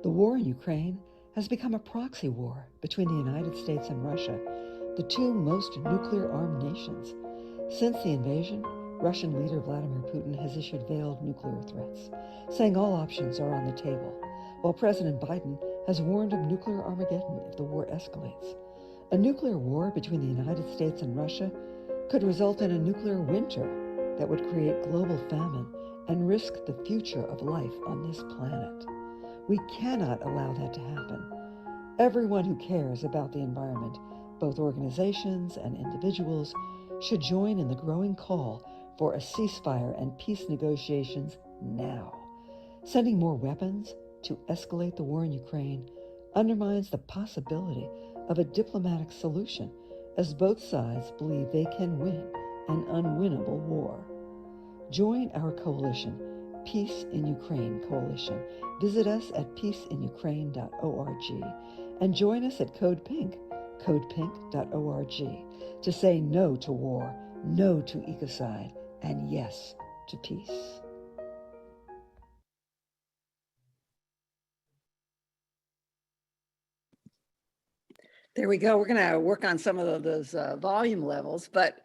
The war in Ukraine has become a proxy war between the United States and Russia, the 2 most nuclear-armed nations. Since the invasion, Russian leader Vladimir Putin has issued veiled nuclear threats, saying all options are on the table, while President Biden has warned of nuclear Armageddon if the war escalates. A nuclear war between the United States and Russia could result in a nuclear winter that would create global famine and risk the future of life on this planet. We cannot allow that to happen. Everyone who cares about the environment, both organizations and individuals, should join in the growing call for a ceasefire and peace negotiations now. Sending more weapons to escalate the war in Ukraine undermines the possibility of a diplomatic solution, as both sides believe they can win an unwinnable war. Join our coalition, Peace in Ukraine Coalition. Visit us at peaceinukraine.org and join us at CODEPINK, codepink.org, to say no to war, no to ecocide, and yes to peace. There we go. We're going to work on some of those volume levels, but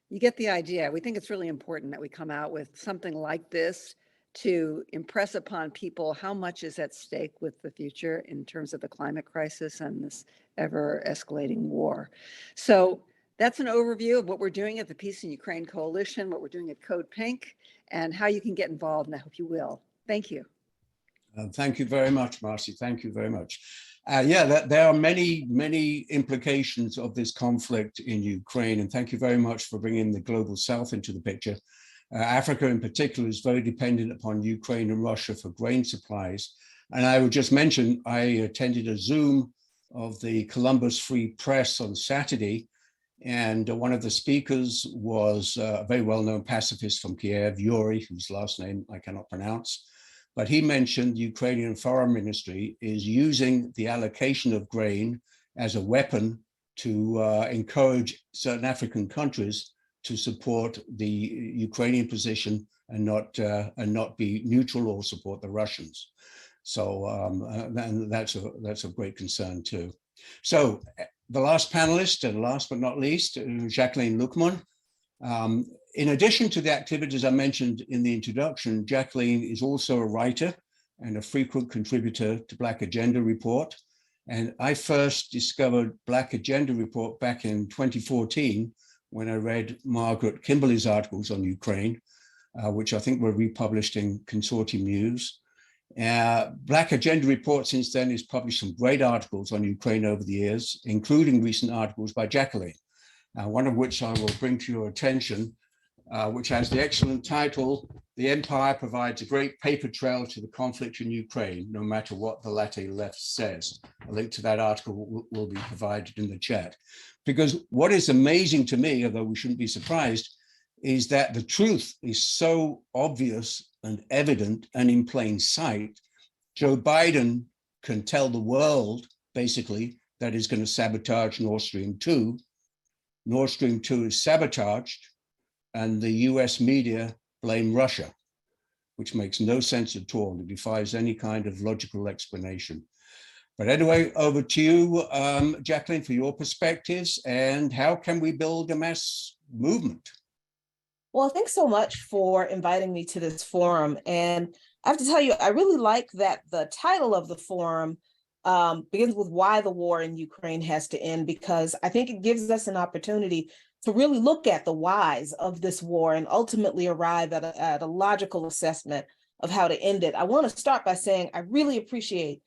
you get the idea. We think it's really important that we come out with something like this to impress upon people how much is at stake with the future in terms of the climate crisis and this ever escalating war. So that's an overview of what we're doing at the Peace in Ukraine Coalition, what we're doing at CODEPINK, and how you can get involved, and I hope you will. Thank you. Thank you very much, Marcy. Thank you very much. There are many implications of this conflict in Ukraine, and thank you very much for bringing the global south into the picture. Africa in particular is very dependent upon Ukraine and Russia for grain supplies. And I would just mention, I attended a Zoom of the Columbus Free Press on Saturday, and one of the speakers was a very well-known pacifist from Kiev, Yuri, whose last name I cannot pronounce. But he mentioned the Ukrainian Foreign Ministry is using the allocation of grain as a weapon to encourage certain African countries to support the Ukrainian position and not be neutral or support the Russians. So and that's a great concern too. So the last panelist, and last but not least, Jacqueline Luqman. In addition to the activities I mentioned in the introduction, Jacqueline is also a writer and a frequent contributor to Black Agenda Report. And I first discovered Black Agenda Report back in 2014 when I read Margaret Kimberley's articles on Ukraine, which I think were republished in Consortium News. Black Agenda Report since then has published some great articles on Ukraine over the years, including recent articles by Jacqueline, one of which I will bring to your attention, which has the excellent title, "The Empire Provides a Great Paper Trail to the Conflict in Ukraine, no matter what the latte left says." A link to that article will be provided in the chat. Because what is amazing to me, although we shouldn't be surprised, is that the truth is so obvious and evident and in plain sight. Joe Biden can tell the world, basically, that he's going to sabotage Nord Stream 2. Nord Stream 2 is sabotaged, and the US media blame Russia, which makes no sense at all. It defies any kind of logical explanation. But anyway, over to you, Jacqueline, for your perspectives, and how can we build a mass movement? Well, thanks so much for inviting me to this forum. And I have to tell you, I really like that the title of the forum begins with why the war in Ukraine has to end, because I think it gives us an opportunity to really look at the whys of this war and ultimately arrive at a logical assessment of how to end it. I want to start by saying I really appreciate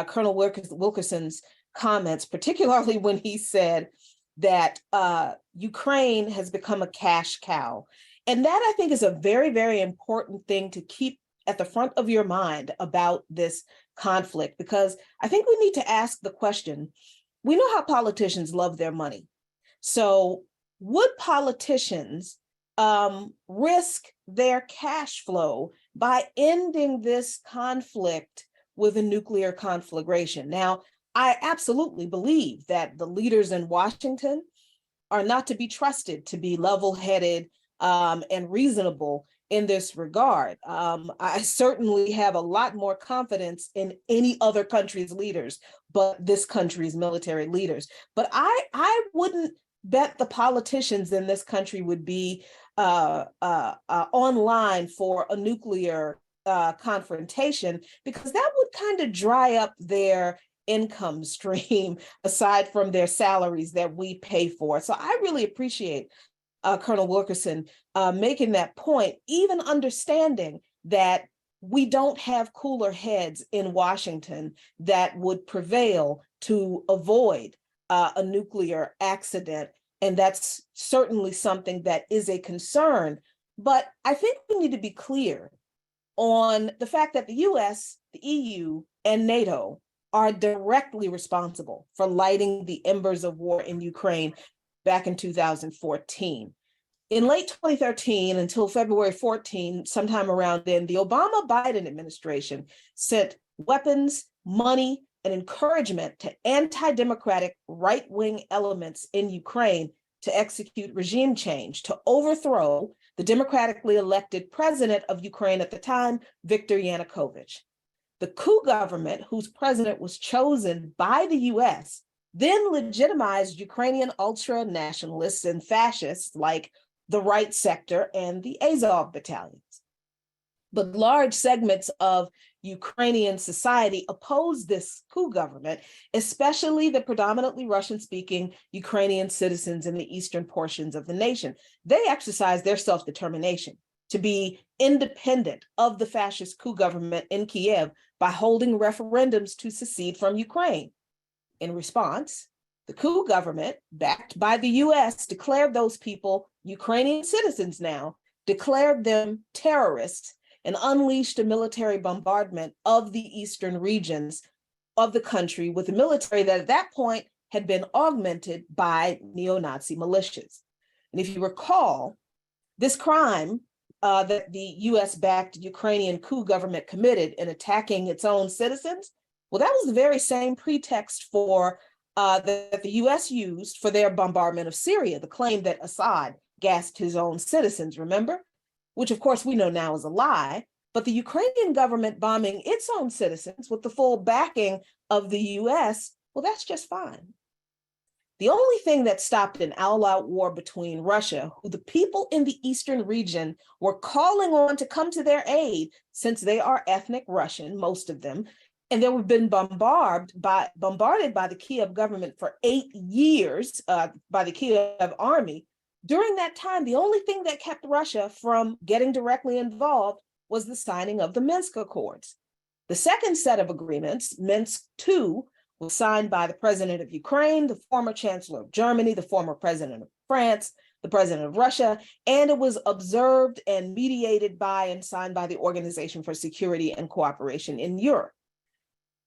Colonel Wilkerson's comments, particularly when he said that Ukraine has become a cash cow. And that, I think, is a very, very important thing to keep at the front of your mind about this conflict, because I think we need to ask the question, we know how politicians love their money. So would politicians risk their cash flow by ending this conflict with a nuclear conflagration? Now, I absolutely believe that the leaders in Washington are not to be trusted to be level-headed and reasonable in this regard. I certainly have a lot more confidence in any other country's leaders, but this country's military leaders. But I wouldn't bet the politicians in this country would be online for a nuclear confrontation, because that would kind of dry up their income stream aside from their salaries that we pay for. So I really appreciate Colonel Wilkerson making that point, even understanding that we don't have cooler heads in Washington that would prevail to avoid a nuclear accident. And that's certainly something that is a concern. But I think we need to be clear on the fact that the US, the EU, and NATO are directly responsible for lighting the embers of war in Ukraine back in 2014. In late 2013 until February 14, sometime around then, the Obama-Biden administration sent weapons, money, and encouragement to anti-democratic right-wing elements in Ukraine to execute regime change, to overthrow the democratically elected president of Ukraine at the time, Viktor Yanukovych. The coup government, whose president was chosen by the US, then legitimized Ukrainian ultra-nationalists and fascists like the Right Sector and the Azov battalions. But large segments of Ukrainian society opposed this coup government, especially the predominantly Russian-speaking Ukrainian citizens in the eastern portions of the nation. They exercised their self-determination to be independent of the fascist coup government in Kiev by holding referendums to secede from Ukraine. In response, the coup government, backed by the US, declared those people, Ukrainian citizens now, declared them terrorists and unleashed a military bombardment of the eastern regions of the country with a military that at that point had been augmented by neo-Nazi militias. And if you recall, this crime that the US-backed Ukrainian coup government committed in attacking its own citizens, well, that was the very same pretext for that the US used for their bombardment of Syria, the claim that Assad gassed his own citizens, remember? Which of course we know now is a lie, but the Ukrainian government bombing its own citizens with the full backing of the US, well, that's just fine. The only thing that stopped an all-out war between Russia, who the people in the eastern region were calling on to come to their aid, since they are ethnic Russian, most of them, and they have been bombarded by the Kiev government for 8 years by the Kiev army. During that time, the only thing that kept Russia from getting directly involved was the signing of the Minsk Accords. The second set of agreements, Minsk II, was signed by the president of Ukraine, the former chancellor of Germany, the former president of France, the president of Russia, and it was observed and mediated by and signed by the Organization for Security and Cooperation in Europe.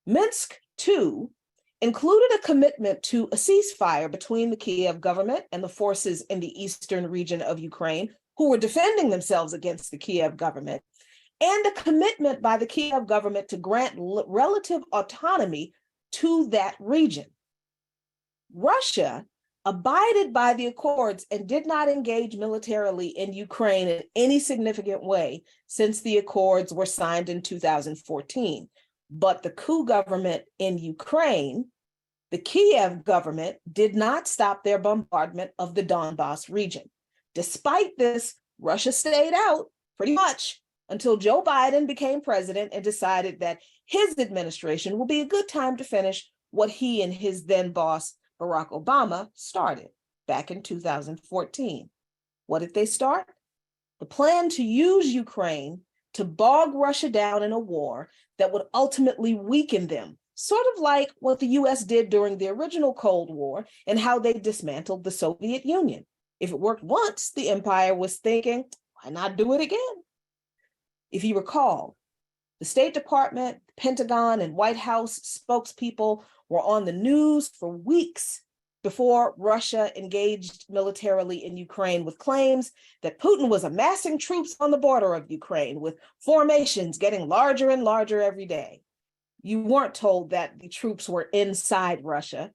Minsk II included a commitment to a ceasefire between the Kiev government and the forces in the eastern region of Ukraine who were defending themselves against the Kiev government, and a commitment by the Kiev government to grant relative autonomy to that region. Russia abided by the accords and did not engage militarily in Ukraine in any significant way since the accords were signed in 2014. But the coup government in Ukraine, the Kiev government, did not stop their bombardment of the Donbas region. Despite this, Russia stayed out pretty much until Joe Biden became president and decided that his administration will be a good time to finish what he and his then boss, Barack Obama, started back in 2014. What did they start? The plan to use Ukraine to bog Russia down in a war that would ultimately weaken them, sort of like what the US did during the original Cold War and how they dismantled the Soviet Union. If it worked once, the empire was thinking, why not do it again? If you recall, the State Department, Pentagon, and White House spokespeople were on the news for weeks before Russia engaged militarily in Ukraine with claims that Putin was amassing troops on the border of Ukraine with formations getting larger and larger every day. You weren't told that the troops were inside Russia,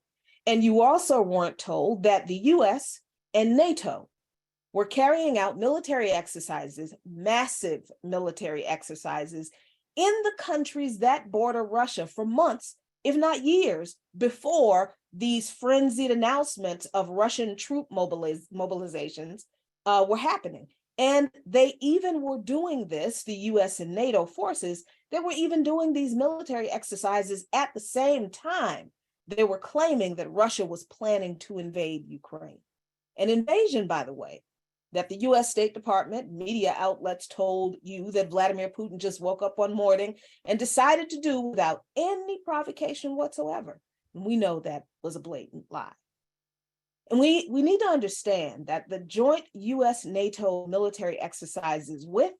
and you also weren't told that the US and NATO were carrying out military exercises, massive military exercises, in the countries that border Russia for months, if not years, before these frenzied announcements of Russian troop mobilizations were happening. And they even were doing this, the US and NATO forces, they were even doing these military exercises at the same time they were claiming that Russia was planning to invade Ukraine. An invasion, by the way, that the US State Department media outlets told you that Vladimir Putin just woke up one morning and decided to do without any provocation whatsoever. And we know that was a blatant lie. And we need to understand that the joint US-NATO military exercises with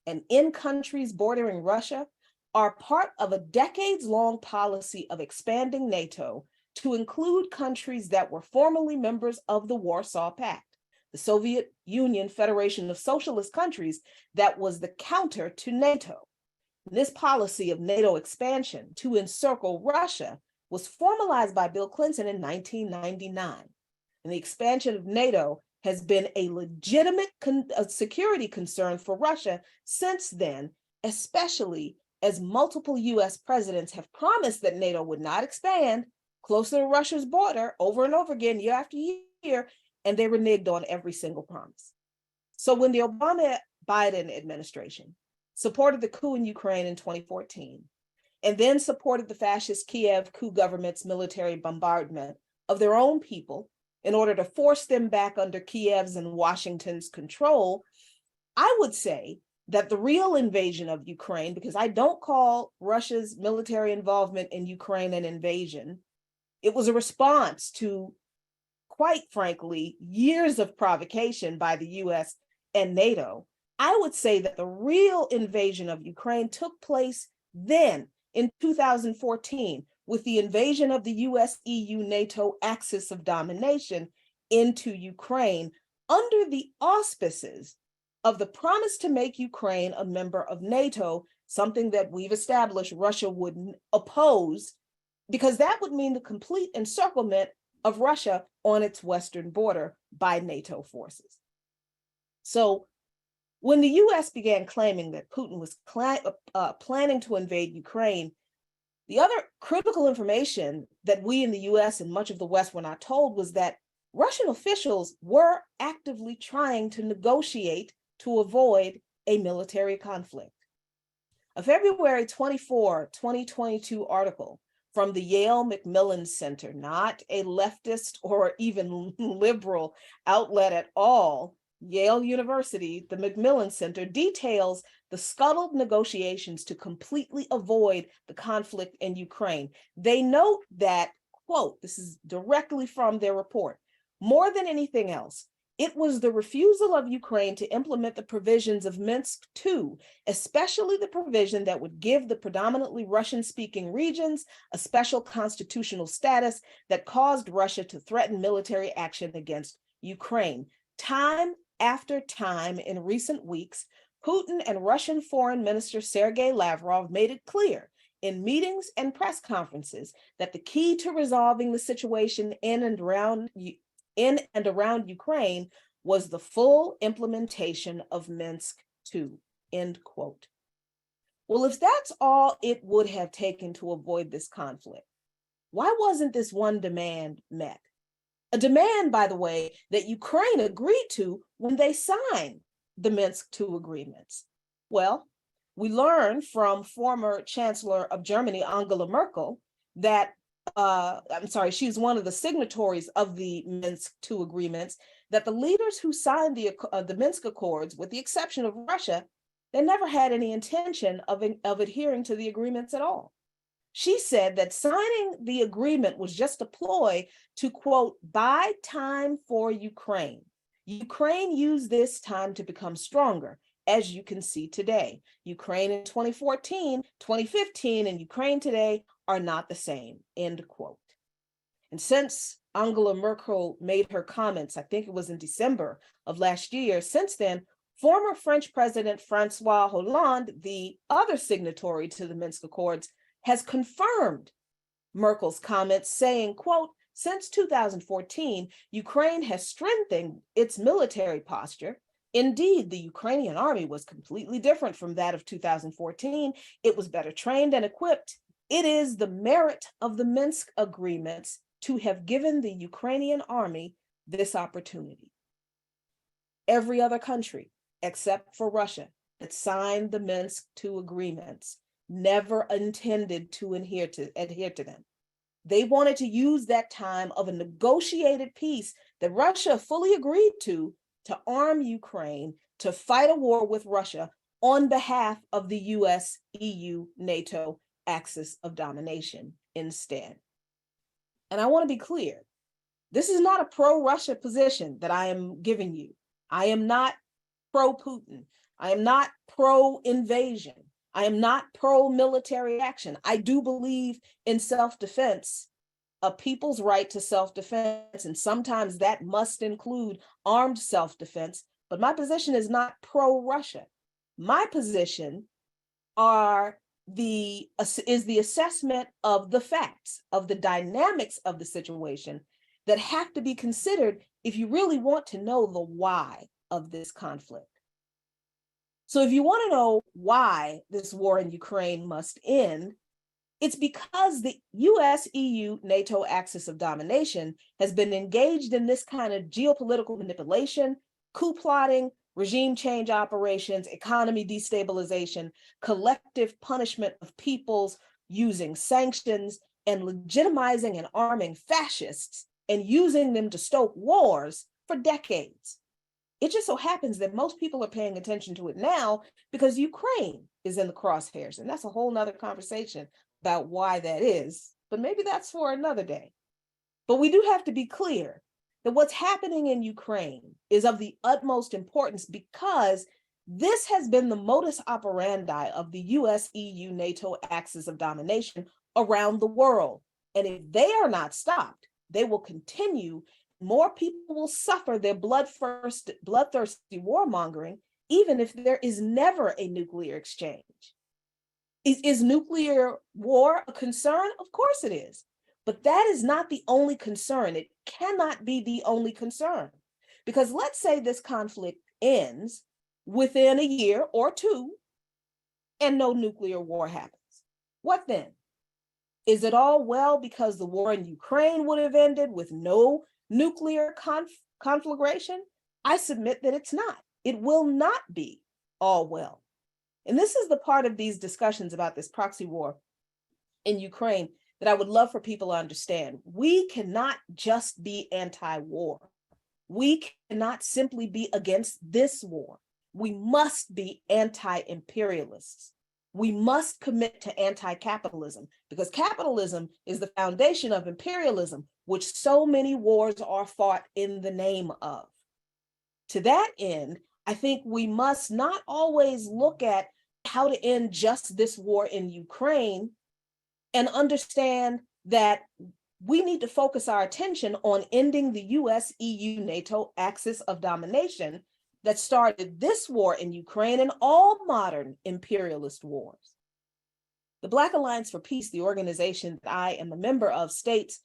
and in countries bordering Russia are part of a decades-long policy of expanding NATO to include countries that were formerly members of the Warsaw Pact, the Soviet Union Federation of Socialist Countries that was the counter to NATO. This policy of NATO expansion to encircle Russia was formalized by Bill Clinton in 1999. And the expansion of NATO has been a legitimate security concern for Russia since then, especially as multiple US presidents have promised that NATO would not expand closer to Russia's border over and over again, year after year, and they reneged on every single promise. So when the Obama-Biden administration supported the coup in Ukraine in 2014, and then supported the fascist Kiev coup government's military bombardment of their own people in order to force them back under Kiev's and Washington's control, I would say that the real invasion of Ukraine, because I don't call Russia's military involvement in Ukraine an invasion, it was a response to, quite frankly, years of provocation by the US and NATO. I would say that the real invasion of Ukraine took place then in 2014 with the invasion of the US-EU-NATO axis of domination into Ukraine under the auspices of the promise to make Ukraine a member of NATO, something that we've established Russia wouldn't oppose, because that would mean the complete encirclement of Russia on its western border by NATO forces. So when the US began claiming that Putin was planning to invade Ukraine, the other critical information that we in the US and much of the West were not told was that Russian officials were actively trying to negotiate to avoid a military conflict. A February 24, 2022 article from the Yale Macmillan Center, not a leftist or even liberal outlet at all, Yale University, the Macmillan Center, details the scuttled negotiations to completely avoid the conflict in Ukraine. They note that, quote, this is directly from their report, more than anything else, it was the refusal of Ukraine to implement the provisions of Minsk II, especially the provision that would give the predominantly Russian-speaking regions a special constitutional status that caused Russia to threaten military action against Ukraine. Time after time in recent weeks, Putin and Russian Foreign Minister Sergei Lavrov made it clear in meetings and press conferences that the key to resolving the situation in and around Ukraine was the full implementation of Minsk II, end quote. Well, if that's all it would have taken to avoid this conflict, why wasn't this one demand met? A demand, by the way, that Ukraine agreed to when they signed the Minsk II agreements. Well, we learned from former Chancellor of Germany, Angela Merkel, that she's one of the signatories of the Minsk II agreements, that the leaders who signed the Minsk Accords, with the exception of Russia, they never had any intention of adhering to the agreements at all. She said that signing the agreement was just a ploy to, quote, buy time for Ukraine. Ukraine used this time to become stronger, as you can see today. Ukraine in 2014, 2015, and Ukraine today are not the same, end quote. And since Angela Merkel made her comments, I think it was in December of last year, since then, former French President Francois Hollande, the other signatory to the Minsk Accords, has confirmed Merkel's comments, saying, quote, since 2014, Ukraine has strengthened its military posture. Indeed, the Ukrainian army was completely different from that of 2014. It was better trained and equipped. It is the merit of the Minsk agreements to have given the Ukrainian army this opportunity. Every other country, except for Russia, that signed the Minsk II agreements never intended to adhere to them. They wanted to use that time of a negotiated peace that Russia fully agreed to arm Ukraine to fight a war with Russia on behalf of the US, EU, NATO axis of domination instead. And I want to be clear, this is not a pro-Russia position that I am giving you. I am not pro-Putin. I am not pro-invasion. I am not pro-military action. I do believe in self-defense, a people's right to self-defense, and sometimes that must include armed self-defense, but my position is not pro-Russia. My position is the assessment of the facts, of the dynamics of the situation that have to be considered if you really want to know the why of this conflict. So if you want to know why this war in Ukraine must end, it's because the US, EU, NATO axis of domination has been engaged in this kind of geopolitical manipulation, coup plotting, regime change operations, economy destabilization, collective punishment of peoples using sanctions, and legitimizing and arming fascists and using them to stoke wars for decades. It just so happens that most people are paying attention to it now because Ukraine is in the crosshairs. And that's a whole nother conversation about why that is, but maybe that's for another day. But we do have to be clear that what's happening in Ukraine is of the utmost importance because this has been the modus operandi of the US, EU, NATO axis of domination around the world. And if they are not stopped, they will continue. More people will suffer their bloodthirsty warmongering, even if there is never a nuclear exchange. Is nuclear war a concern? Of course it is. But that is not the only concern. It cannot be the only concern. Because let's say this conflict ends within a year or two and no nuclear war happens. What then? Is it all well because the war in Ukraine would have ended with no nuclear conflagration? I submit that it's not. It will not be all well. And this is the part of these discussions about this proxy war in Ukraine that I would love for people to understand. We cannot just be anti-war. We cannot simply be against this war. We must be anti-imperialists. We must commit to anti-capitalism because capitalism is the foundation of imperialism, which so many wars are fought in the name of. To that end, I think we must not always look at how to end just this war in Ukraine and understand that we need to focus our attention on ending the US, EU, NATO axis of domination that started this war in Ukraine and all modern imperialist wars. The Black Alliance for Peace, the organization that I am a member of, states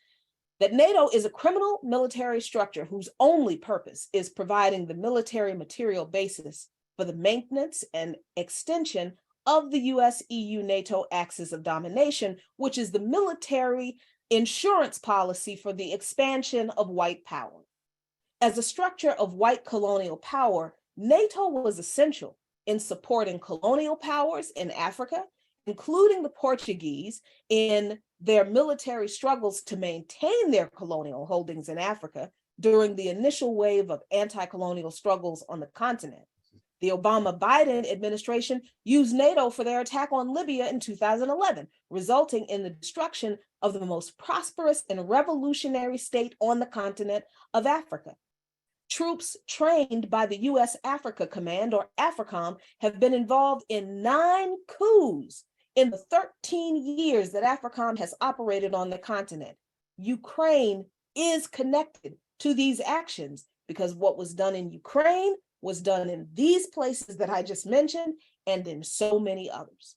that NATO is a criminal military structure whose only purpose is providing the military material basis for the maintenance and extension of the US, EU, NATO axis of domination, which is the military insurance policy for the expansion of white power. As a structure of white colonial power, NATO was essential in supporting colonial powers in Africa, including the Portuguese, in their military struggles to maintain their colonial holdings in Africa during the initial wave of anti-colonial struggles on the continent. The Obama-Biden administration used NATO for their attack on Libya in 2011, resulting in the destruction of the most prosperous and revolutionary state on the continent of Africa. Troops trained by the U.S. Africa Command, or AFRICOM, have been involved in 9 coups in the 13 years that AFRICOM has operated on the continent. Ukraine is connected to these actions because what was done in Ukraine was done in these places that I just mentioned and in so many others.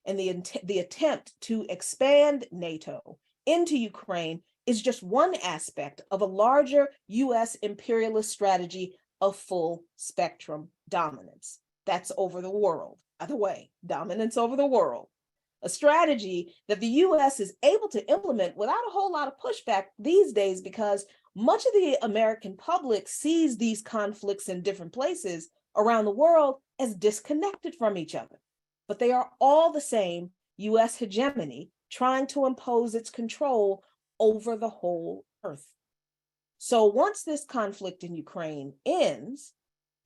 And the attempt to expand NATO into Ukraine is just one aspect of a larger US imperialist strategy of full spectrum dominance. That's over the world. By the way, dominance over the world. A strategy that the US is able to implement without a whole lot of pushback these days because much of the American public sees these conflicts in different places around the world as disconnected from each other. But they are all the same US hegemony trying to impose its control over the whole earth. So once this conflict in Ukraine ends,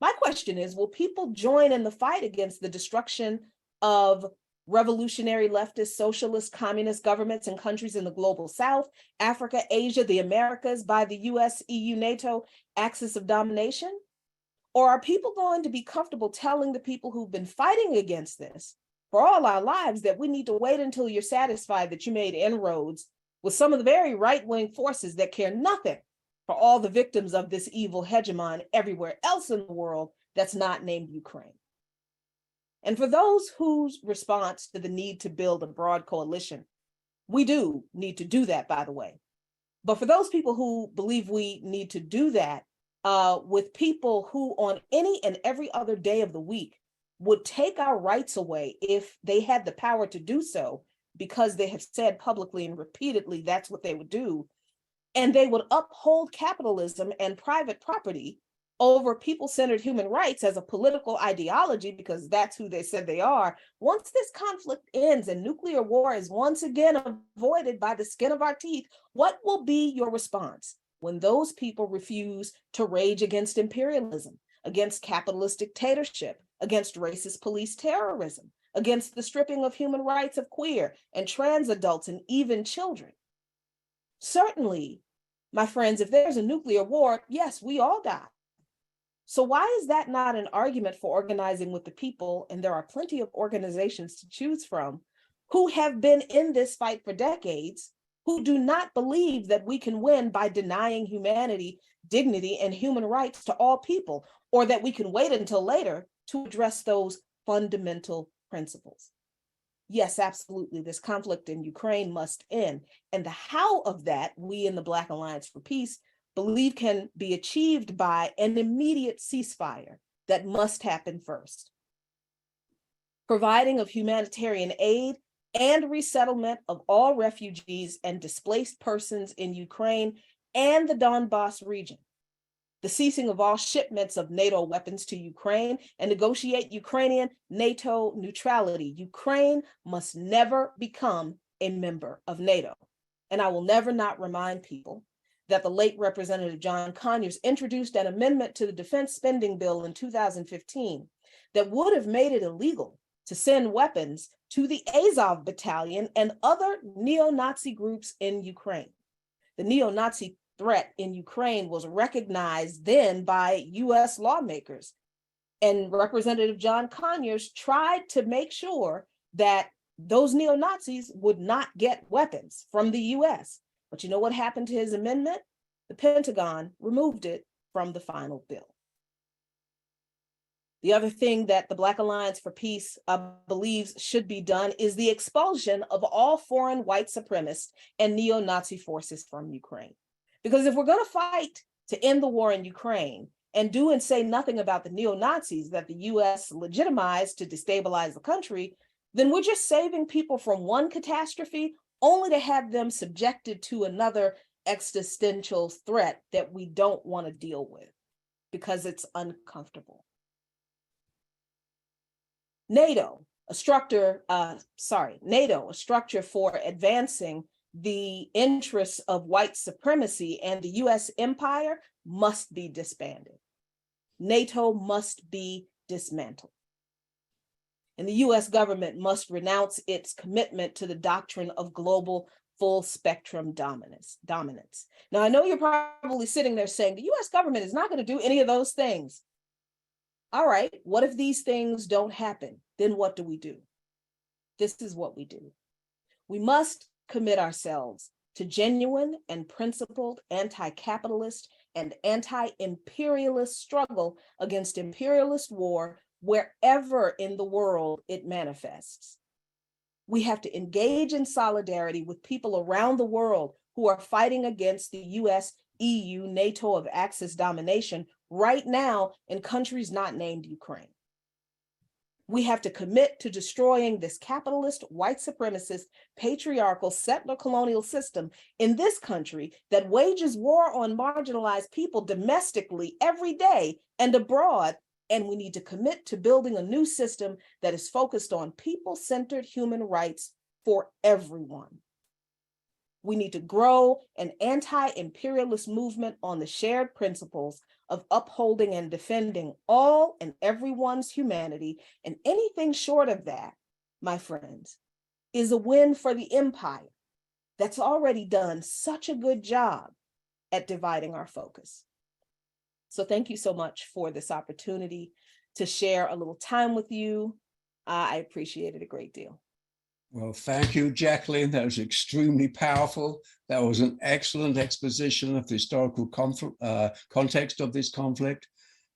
my question is, will people join in the fight against the destruction of revolutionary leftist, socialist, communist governments and countries in the global South, Africa, Asia, the Americas by the US, EU, NATO axis of domination? Or are people going to be comfortable telling the people who've been fighting against this for all our lives that we need to wait until you're satisfied that you made inroads with some of the very right-wing forces that care nothing for all the victims of this evil hegemon everywhere else in the world that's not named Ukraine? And for those whose response to the need to build a broad coalition, we do need to do that, by the way. But for those people who believe we need to do that with people who on any and every other day of the week would take our rights away if they had the power to do so, because they have said publicly and repeatedly that's what they would do, and they would uphold capitalism and private property over people-centered human rights as a political ideology, because that's who they said they are. Once this conflict ends and nuclear war is once again avoided by the skin of our teeth, what will be your response when those people refuse to rage against imperialism, against capitalist dictatorship, against racist police terrorism, against the stripping of human rights of queer and trans adults and even children? Certainly, my friends, if there's a nuclear war, yes, we all die. So why is that not an argument for organizing with the people? And there are plenty of organizations to choose from who have been in this fight for decades, who do not believe that we can win by denying humanity, dignity, and human rights to all people, or that we can wait until later to address those fundamental principles. Yes, absolutely, this conflict in Ukraine must end. And the how of that, we in the Black Alliance for Peace believe can be achieved by an immediate ceasefire that must happen first. Providing of humanitarian aid and resettlement of all refugees and displaced persons in Ukraine and the Donbas region. The ceasing of all shipments of NATO weapons to Ukraine and negotiate Ukrainian NATO neutrality. Ukraine must never become a member of NATO. And I will never not remind people that the late Representative John Conyers introduced an amendment to the defense spending bill in 2015 that would have made it illegal to send weapons to the Azov Battalion and other neo-Nazi groups in Ukraine. The neo-Nazi threat in Ukraine was recognized then by US lawmakers. And Representative John Conyers tried to make sure that those neo-Nazis would not get weapons from the US. But you know what happened to his amendment? The Pentagon removed it from the final bill. The other thing that the Black Alliance for Peace believes should be done is the expulsion of all foreign white supremacist and neo-Nazi forces from Ukraine. Because if we're going to fight to end the war in Ukraine and do and say nothing about the neo-Nazis that the US legitimized to destabilize the country, then we're just saving people from one catastrophe only to have them subjected to another existential threat that we don't want to deal with because it's uncomfortable. NATO, a structure for advancing the interests of white supremacy and the US empire, must be disbanded. NATO must be dismantled. And the US government must renounce its commitment to the doctrine of global full spectrum dominance. Now, I know you're probably sitting there saying the US government is not going to do any of those things. All right, what if these things don't happen? Then what do we do? This is what we do. We must commit ourselves to genuine and principled anti-capitalist and anti-imperialist struggle against imperialist war wherever in the world it manifests. We have to engage in solidarity with people around the world who are fighting against the US, EU, NATO of Axis domination right now in countries not named Ukraine. We have to commit to destroying this capitalist, white supremacist, patriarchal, settler colonial system in this country that wages war on marginalized people domestically every day and abroad. And we need to commit to building a new system that is focused on people-centered human rights for everyone. We need to grow an anti-imperialist movement on the shared principles of upholding and defending all and everyone's humanity, and anything short of that, my friends, is a win for the empire that's already done such a good job at dividing our focus. So thank you so much for this opportunity to share a little time with you. I appreciate it a great deal. Well, thank you, Jacqueline. That was extremely powerful. That was an excellent exposition of the historical context of this conflict.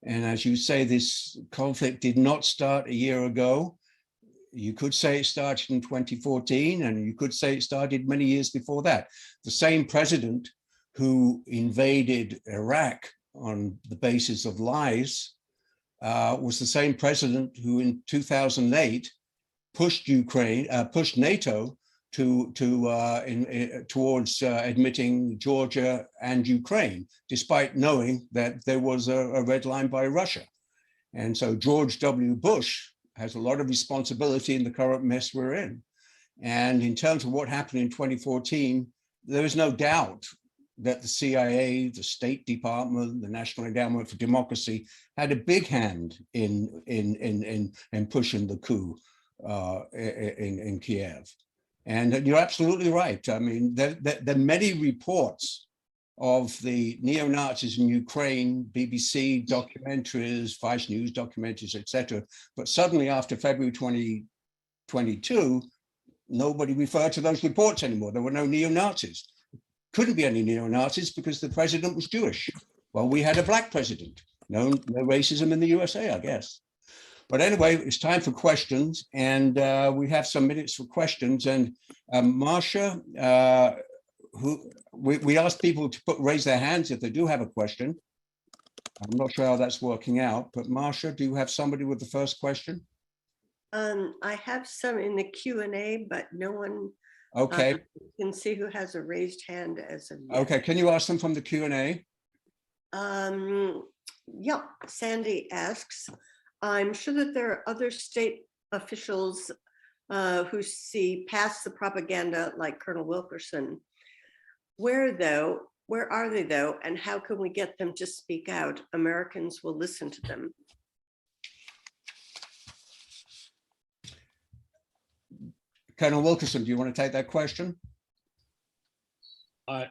And as you say, this conflict did not start a year ago. You could say it started in 2014, and you could say it started many years before that. The same president who invaded Iraq on the basis of lies was the same president who in 2008 pushed NATO towards admitting Georgia and Ukraine, despite knowing that there was a red line by Russia. And so George W. Bush has a lot of responsibility in the current mess we're in. And in terms of what happened in 2014, there is no doubt that the CIA, the State Department, the National Endowment for Democracy had a big hand in pushing the coup in Kiev. And you're absolutely right. I mean, there are many reports of the neo-Nazis in Ukraine, BBC documentaries, Vice News documentaries, etc. But suddenly after February 2022, nobody referred to those reports anymore. There were no neo-Nazis. Couldn't be any neo-Nazis because the president was Jewish. Well, we had a black president. No racism in the USA, I guess. But anyway, it's time for questions, and we have some minutes for questions. And Marcia, we asked people to raise their hands if they do have a question. I'm not sure how that's working out, but Marcia, do you have somebody with the first question? I have some in the Q&A, but no one Okay. can see who has a raised hand as of yet. Okay, can you ask them from the Q&A? Yeah, Sandy asks, I'm sure that there are other state officials who see past the propaganda like Colonel Wilkerson. Where are they though? And how can we get them to speak out? Americans will listen to them. Colonel Wilkerson, do you want to take that question?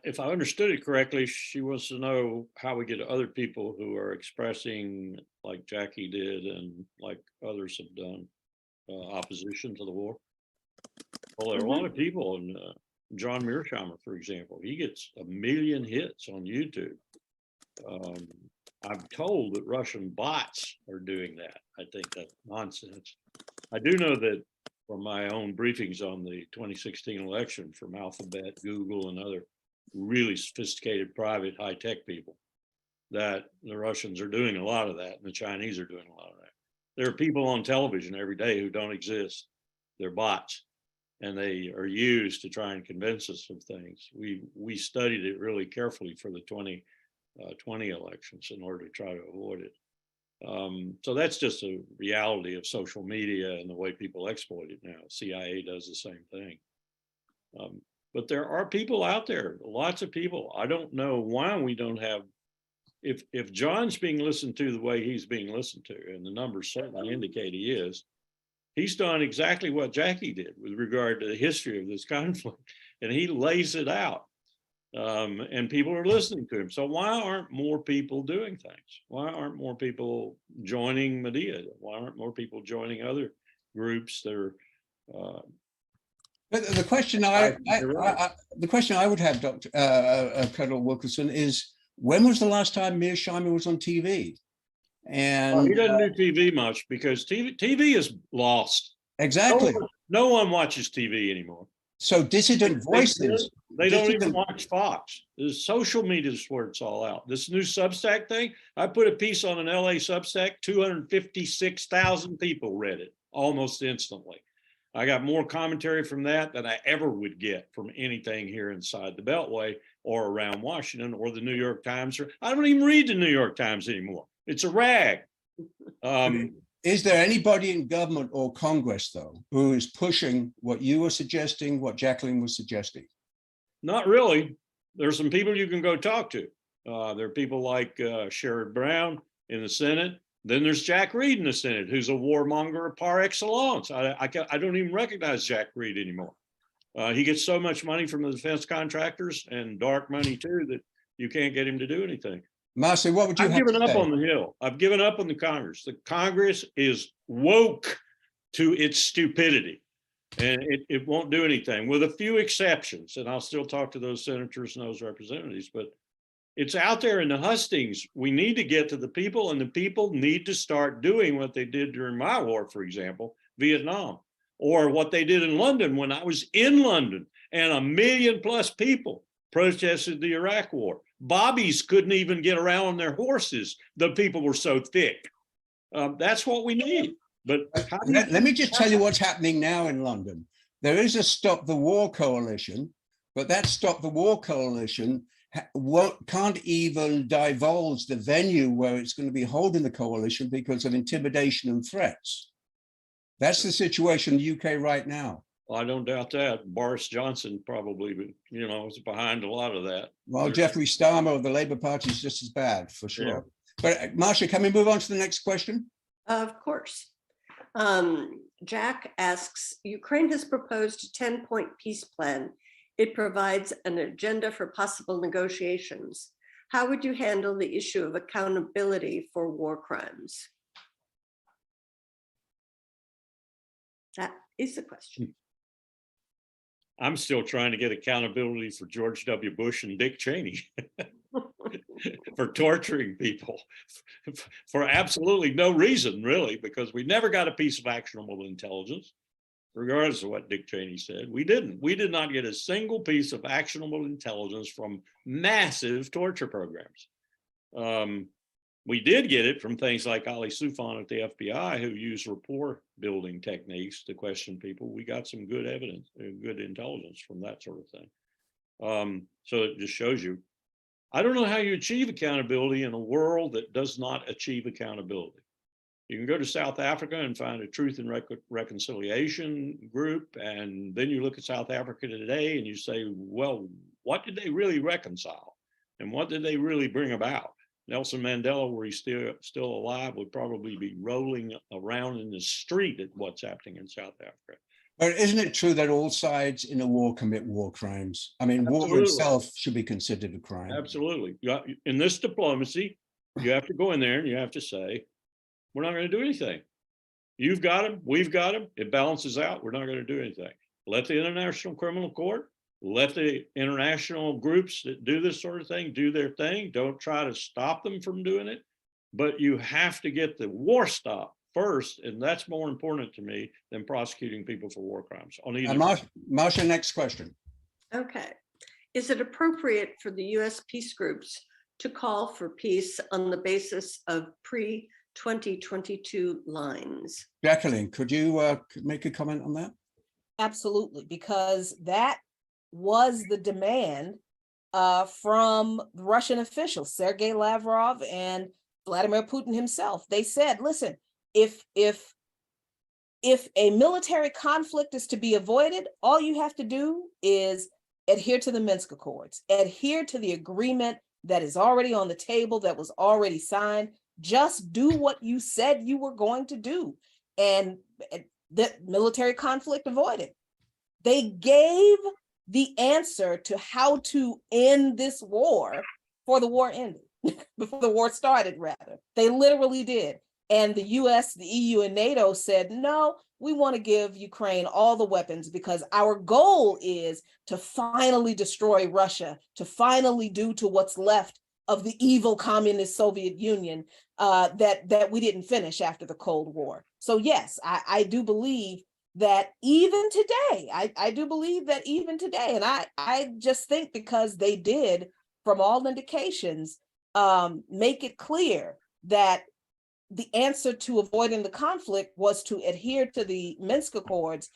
If I understood it correctly, she wants to know how we get other people who are expressing, like Jackie did and like others have done, opposition to the war. Well, there are a lot of people, and John Mearsheimer, for example, he gets 1 million hits on YouTube. I'm told that Russian bots are doing that. I think that's nonsense. I do know that from my own briefings on the 2016 election from Alphabet, Google, and other really sophisticated private high-tech people, that the Russians are doing a lot of that and the Chinese are doing a lot of that. There are people on television every day who don't exist. They're bots, and they are used to try and convince us of things. We studied it really carefully for the 2020 elections in order to try to avoid it. So that's just a reality of social media and the way people exploit it now. CIA does the same thing. But there are people out there, lots of people. I don't know why we don't have, if John's being listened to the way he's being listened to, and the numbers certainly indicate he is, he's done exactly what Jackie did with regard to the history of this conflict, and he lays it out. And people are listening to him. So why aren't more people doing things? Why aren't more people joining Medea? Why aren't more people joining other groups that are? But the question the question I would have, Dr. Colonel Wilkerson, is when was the last time Mearsheimer was on TV? And he doesn't do TV much because TV is lost. Exactly. No one watches TV anymore. So dissident voices. They don't even watch Fox. The social media is where it's all out. This new Substack thing, I put a piece on an LA Substack, 256,000 people read it almost instantly. I got more commentary from that than I ever would get from anything here inside the Beltway or around Washington or the New York Times. I don't even read the New York Times anymore. It's a rag. Is there anybody in government or Congress, though, who is pushing what you were suggesting, what Jacqueline was suggesting? Not really. There's some people you can go talk to. There are people like Sherrod Brown in the Senate. Then there's Jack Reed in the Senate, who's a warmonger par excellence. I don't even recognize Jack Reed anymore. He gets so much money from the defense contractors and dark money too that you can't get him to do anything. Marcy, what would you I've have given to up say? on the Hill. I've given up on the Congress. The Congress is woke to its stupidity, and it won't do anything, with a few exceptions. And I'll still talk to those senators and those representatives, but it's out there in the hustings. We need to get to the people, and the people need to start doing what they did during my war, for example, Vietnam, or what they did in London when I was in London, and 1 million plus people protested the Iraq war. Bobbies couldn't even get around on their horses. The people were so thick. That's what we need. But how do you Let me just tell you what's happening now in London. There is a Stop the War coalition, but that Stop the War coalition can't even divulge the venue where it's going to be holding the coalition because of intimidation and threats. That's the situation in the UK right now. I don't doubt that. Boris Johnson probably, is behind a lot of that. Well, Jeffrey Starmer of the Labour Party is just as bad, for sure. Yeah. But Marcia, can we move on to the next question? Of course. Jack asks, Ukraine has proposed a 10-point peace plan. It provides an agenda for possible negotiations. How would you handle the issue of accountability for war crimes? That is the question. I'm still trying to get accountability for George W. Bush and Dick Cheney for torturing people for absolutely no reason, really, because we never got a piece of actionable intelligence, regardless of what Dick Cheney said. We did not get a single piece of actionable intelligence from massive torture programs. We did get it from things like Ali Soufan at the FBI, who used rapport building techniques to question people. We got some good evidence, good intelligence from that sort of thing. So it just shows you, I don't know how you achieve accountability in a world that does not achieve accountability. You can go to South Africa and find a truth and reconciliation group, and then you look at South Africa today and you say, well, what did they really reconcile? And what did they really bring about? Nelson Mandela, were he still alive, would probably be rolling around in the street at what's happening in South Africa. But isn't it true that all sides in a war commit war crimes? I mean, Absolutely. war itself should be considered a crime. Absolutely. In this diplomacy, you have to go in there and you have to say, we're not going to do anything. You've got them, we've got them. It balances out. We're not going to do anything. Let the International Criminal Court, let the international groups that do this sort of thing do their thing. Don't try to stop them from doing it. But you have to get the war stopped first, and that's more important to me than prosecuting people for war crimes. Marcia, next question. Okay. Is it appropriate for the US peace groups to call for peace on the basis of pre-2022 lines? Jacqueline, could you make a comment on that? Absolutely, because that was the demand from Russian officials, Sergei Lavrov and Vladimir Putin himself. They said, listen, if a military conflict is to be avoided, all you have to do is adhere to the Minsk Accords, adhere to the agreement that is already on the table, that was already signed. Just do what you said you were going to do, and the military conflict avoided. They gave the answer to how to end this war before the war ended, before the war started, rather. They literally did. And the US, the EU, and NATO said, no, we want to give Ukraine all the weapons because our goal is to finally destroy Russia, to finally do to what's left of the evil communist Soviet Union that we didn't finish after the Cold War. So yes, I do believe that even today, I do believe that even today, and I just think because they did, from all indications, make it clear that the answer to avoiding the conflict was to adhere to the Minsk Accords.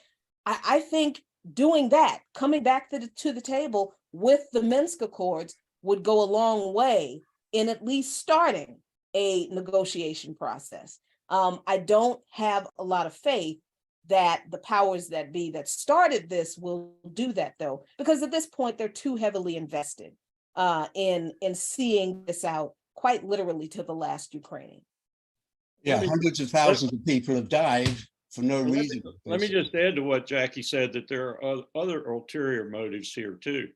I think doing that, coming back to the table with the Minsk Accords would go a long way in at least starting a negotiation process. I don't have a lot of faith that the powers that be that started this will do that, though, because at this point they're too heavily invested in seeing this out quite literally to the last Ukrainian. Yeah, hundreds of thousands of people have died for no reason. Let me just add to what Jackie said, that there are other ulterior motives here too.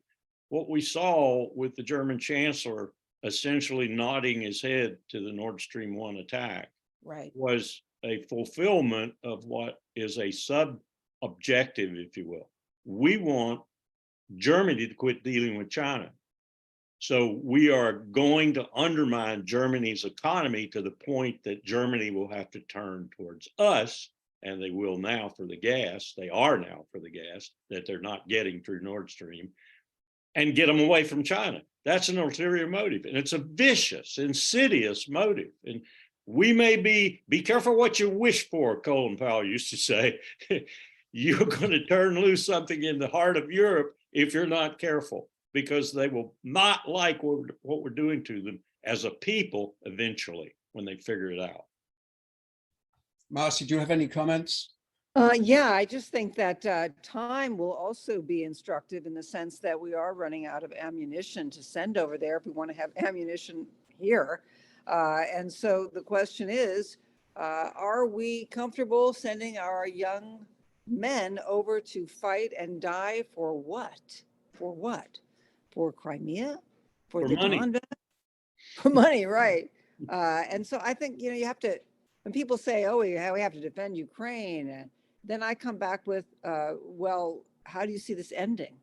What we saw with the German Chancellor essentially nodding his head to the Nord Stream 1 attack Right. was a fulfillment of what is a sub-objective, if you will. We want Germany to quit dealing with China. So we are going to undermine Germany's economy to the point that Germany will have to turn towards us, and they will now for the gas. They are now for the gas that they're not getting through Nord Stream, and get them away from China. That's an ulterior motive, and it's a vicious, insidious motive. And we may be careful what you wish for, Colin Powell used to say. You're going to turn loose something in the heart of Europe if you're not careful, because they will not like what we're doing to them as a people eventually when they figure it out. Marcy, do you have any comments? Yeah, I just think that time will also be instructive in the sense that we are running out of ammunition to send over there if we want to have ammunition here. And so the question is, are we comfortable sending our young men over to fight and die for what? For what? For Crimea? For the money. Donbass? For money, right. And so I think, you have to, when people say, oh, we have to defend Ukraine, then I come back with, well, how do you see this ending?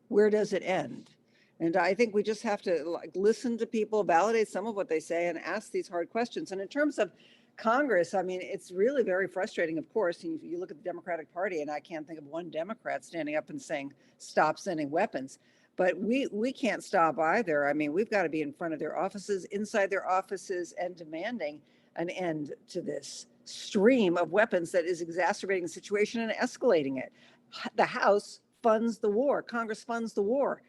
Where does it end? And I think we just have to listen to people, validate some of what they say, and ask these hard questions. And in terms of Congress, I mean, it's really very frustrating, of course. You look at the Democratic Party, and I can't think of one Democrat standing up and saying, stop sending weapons. But we can't stop either. I mean, we've got to be in front of their offices, inside their offices, and demanding an end to this stream of weapons that is exacerbating the situation and escalating it. The House funds the war. Congress funds the war.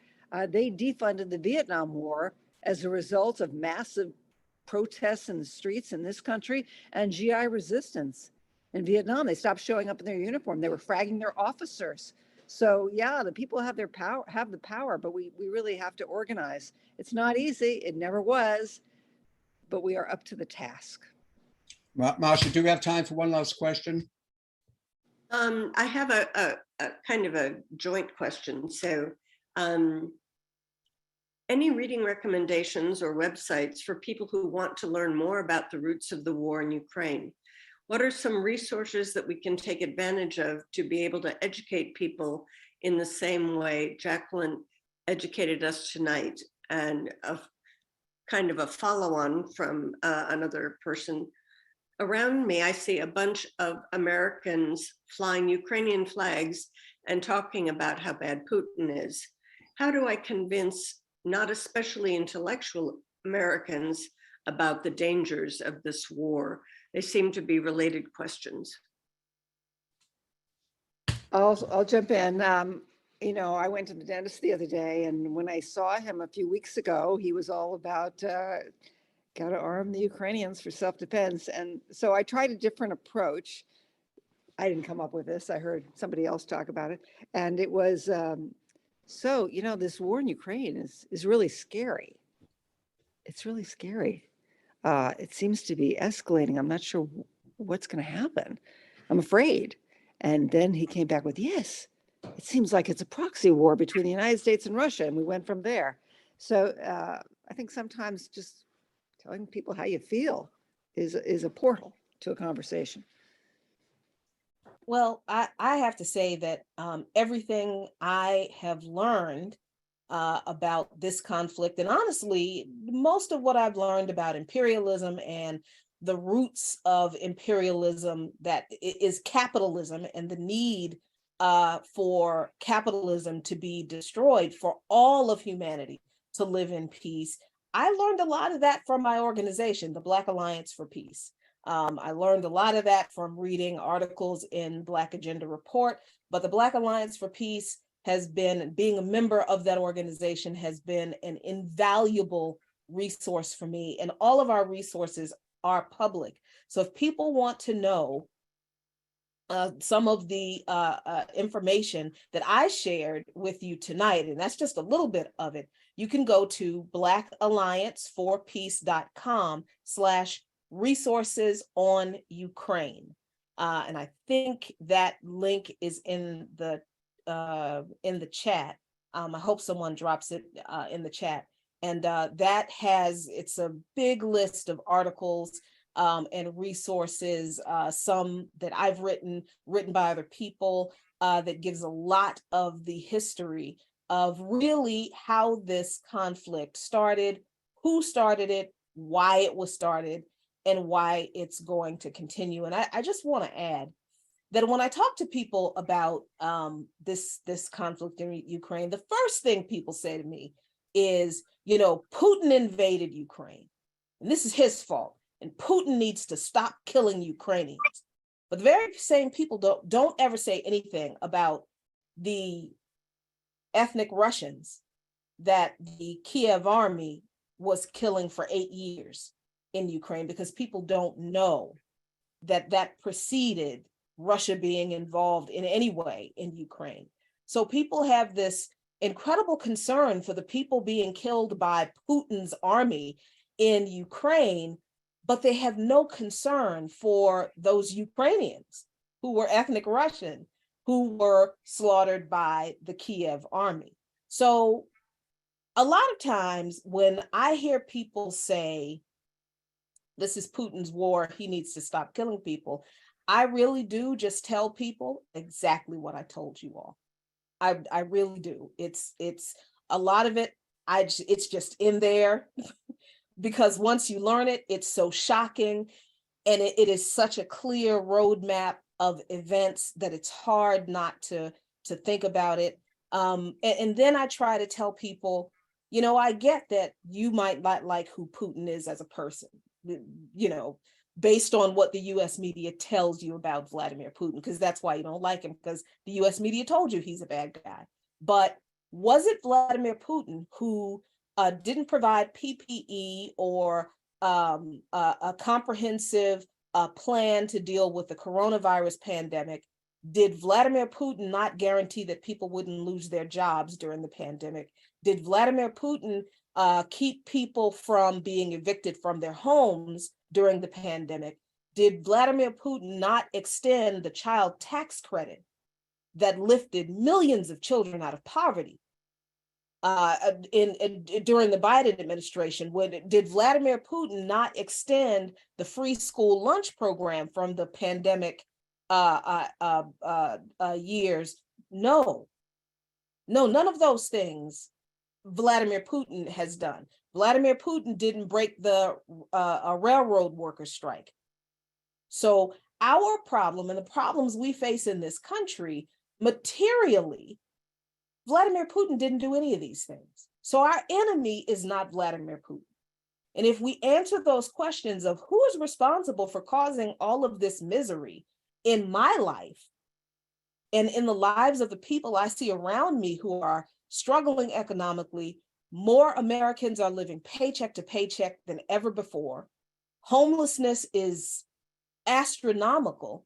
They defunded the Vietnam War as a result of massive protests in the streets in this country and GI resistance. In Vietnam, they stopped showing up in their uniform. They were fragging their officers. So yeah, the people have the power, but we really have to organize. It's not easy. It never was, but we are up to the task. Marcia, do we have time for one last question? I have a kind of a joint question. So any reading recommendations or websites for people who want to learn more about the roots of the war in Ukraine? What are some resources that we can take advantage of to be able to educate people in the same way Jacqueline educated us tonight? And a kind of a follow-on from another person. Around me, I see a bunch of Americans flying Ukrainian flags and talking about how bad Putin is. How do I convince not especially intellectual Americans about the dangers of this war? They seem to be related questions. I'll jump in. I went to the dentist the other day, and when I saw him a few weeks ago, he was all about got to arm the Ukrainians for self-defense. And so I tried a different approach. I didn't come up with this. I heard somebody else talk about it. And it was, this war in Ukraine is really scary. It's really scary. It seems to be escalating. I'm not sure what's going to happen. I'm afraid. And then he came back with, yes, it seems like it's a proxy war between the United States and Russia. And we went from there. So I think sometimes just telling people how you feel is a portal to a conversation. Well, I have to say that everything I have learned about this conflict, and honestly, most of what I've learned about imperialism and the roots of imperialism, that is capitalism and the need for capitalism to be destroyed for all of humanity to live in peace. I learned a lot of that from my organization, the Black Alliance for Peace. I learned a lot of that from reading articles in Black Agenda Report, but the Black Alliance for Peace has been, being a member of that organization has been an invaluable resource for me, and all of our resources are public. So if people want to know some of the information that I shared with you tonight, and that's just a little bit of it, you can go to blackallianceforpeace.com/resources on Ukraine. And I think that link is in the chat. I hope someone drops it in the chat. And it's a big list of articles and resources, some that I've written by other people, that gives a lot of the history of really how this conflict started, who started it, why it was started, and why it's going to continue. And I just want to add that when I talk to people about this conflict in Ukraine, the first thing people say to me is, Putin invaded Ukraine, and this is his fault, and Putin needs to stop killing Ukrainians. But the very same people don't ever say anything about the ethnic Russians that the Kiev army was killing for 8 years in Ukraine, because people don't know that preceded Russia being involved in any way in Ukraine. So people have this incredible concern for the people being killed by Putin's army in Ukraine, but they have no concern for those Ukrainians who were ethnic Russian, who were slaughtered by the Kiev army. So a lot of times when I hear people say, this is Putin's war, he needs to stop killing people, I really do just tell people exactly what I told you all. I really do. It's a lot of it, it's just in there because once you learn it, it's so shocking, and it is such a clear roadmap of events that it's hard not to think about it. And then I try to tell people, I get that you might not like who Putin is as a person, based on what the US media tells you about Vladimir Putin, because that's why you don't like him, because the US media told you he's a bad guy. But was it Vladimir Putin who didn't provide PPE or a comprehensive plan to deal with the coronavirus pandemic? Did Vladimir Putin not guarantee that people wouldn't lose their jobs during the pandemic? Did Vladimir Putin keep people from being evicted from their homes during the pandemic? Did Vladimir Putin not extend the child tax credit that lifted millions of children out of poverty during the Biden administration? Did Vladimir Putin not extend the free school lunch program from the pandemic years? No, none of those things Vladimir Putin has done. Vladimir Putin didn't break the railroad workers' strike. So our problem and the problems we face in this country, materially, Vladimir Putin didn't do any of these things. So our enemy is not Vladimir Putin. And if we answer those questions of who is responsible for causing all of this misery in my life and in the lives of the people I see around me who are struggling economically, more Americans are living paycheck to paycheck than ever before. Homelessness is astronomical.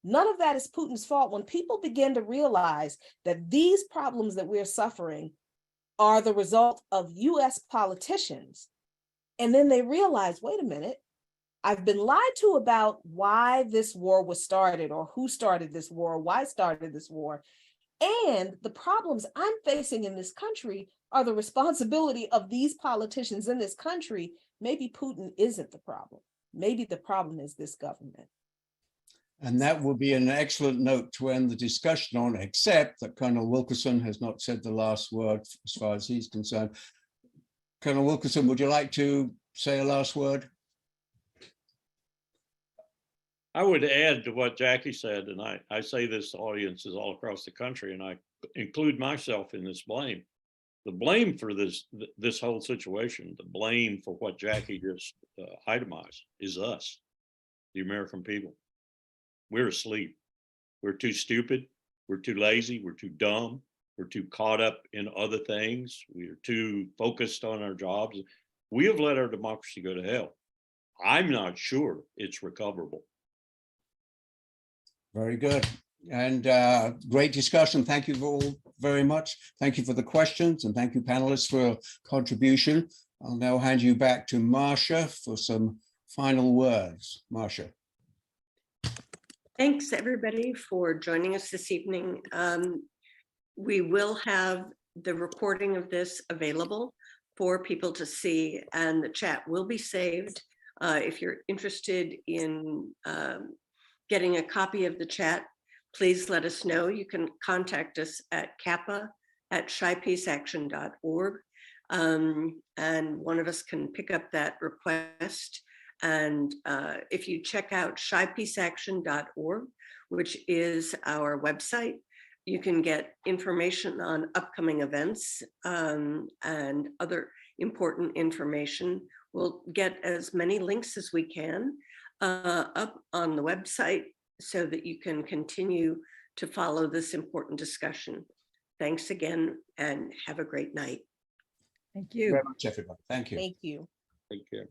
None of that is Putin's fault. When people begin to realize that these problems that we're suffering are the result of US politicians, and then they realize, wait a minute, I've been lied to about why this war was started, or who started this war, why started this war. And the problems I'm facing in this country are the responsibility of these politicians in this country. Maybe Putin isn't the problem. Maybe the problem is this government. And that will be an excellent note to end the discussion on, except that Colonel Wilkerson has not said the last word as far as he's concerned. Colonel Wilkerson, would you like to say a last word? I would add to what Jackie said, and I say this to audiences all across the country, and I include myself in this blame. The blame for this whole situation, the blame for what Jackie just itemized, is us, the American people. We're asleep. We're too stupid. We're too lazy. We're too dumb. We're too caught up in other things. We're too focused on our jobs. We have let our democracy go to hell. I'm not sure it's recoverable. Very good. And great discussion. Thank you all very much. Thank you for the questions, and thank you panelists for your contribution. I'll now hand you back to Marcia for some final words. Marcia. Thanks, everybody, for joining us this evening. We will have the recording of this available for people to see, and the chat will be saved. If you're interested in getting a copy of the chat, please let us know. You can contact us at kappa@shypeaceaction.org, and one of us can pick up that request. And if you check out shypeaceaction.org, which is our website, you can get information on upcoming events and other important information. We'll get as many links as we can up on the website so that you can continue to follow this important discussion. Thanks again and have a great night. Thank Thank you you. very much, everybody. Thank you. Thank you. Take care.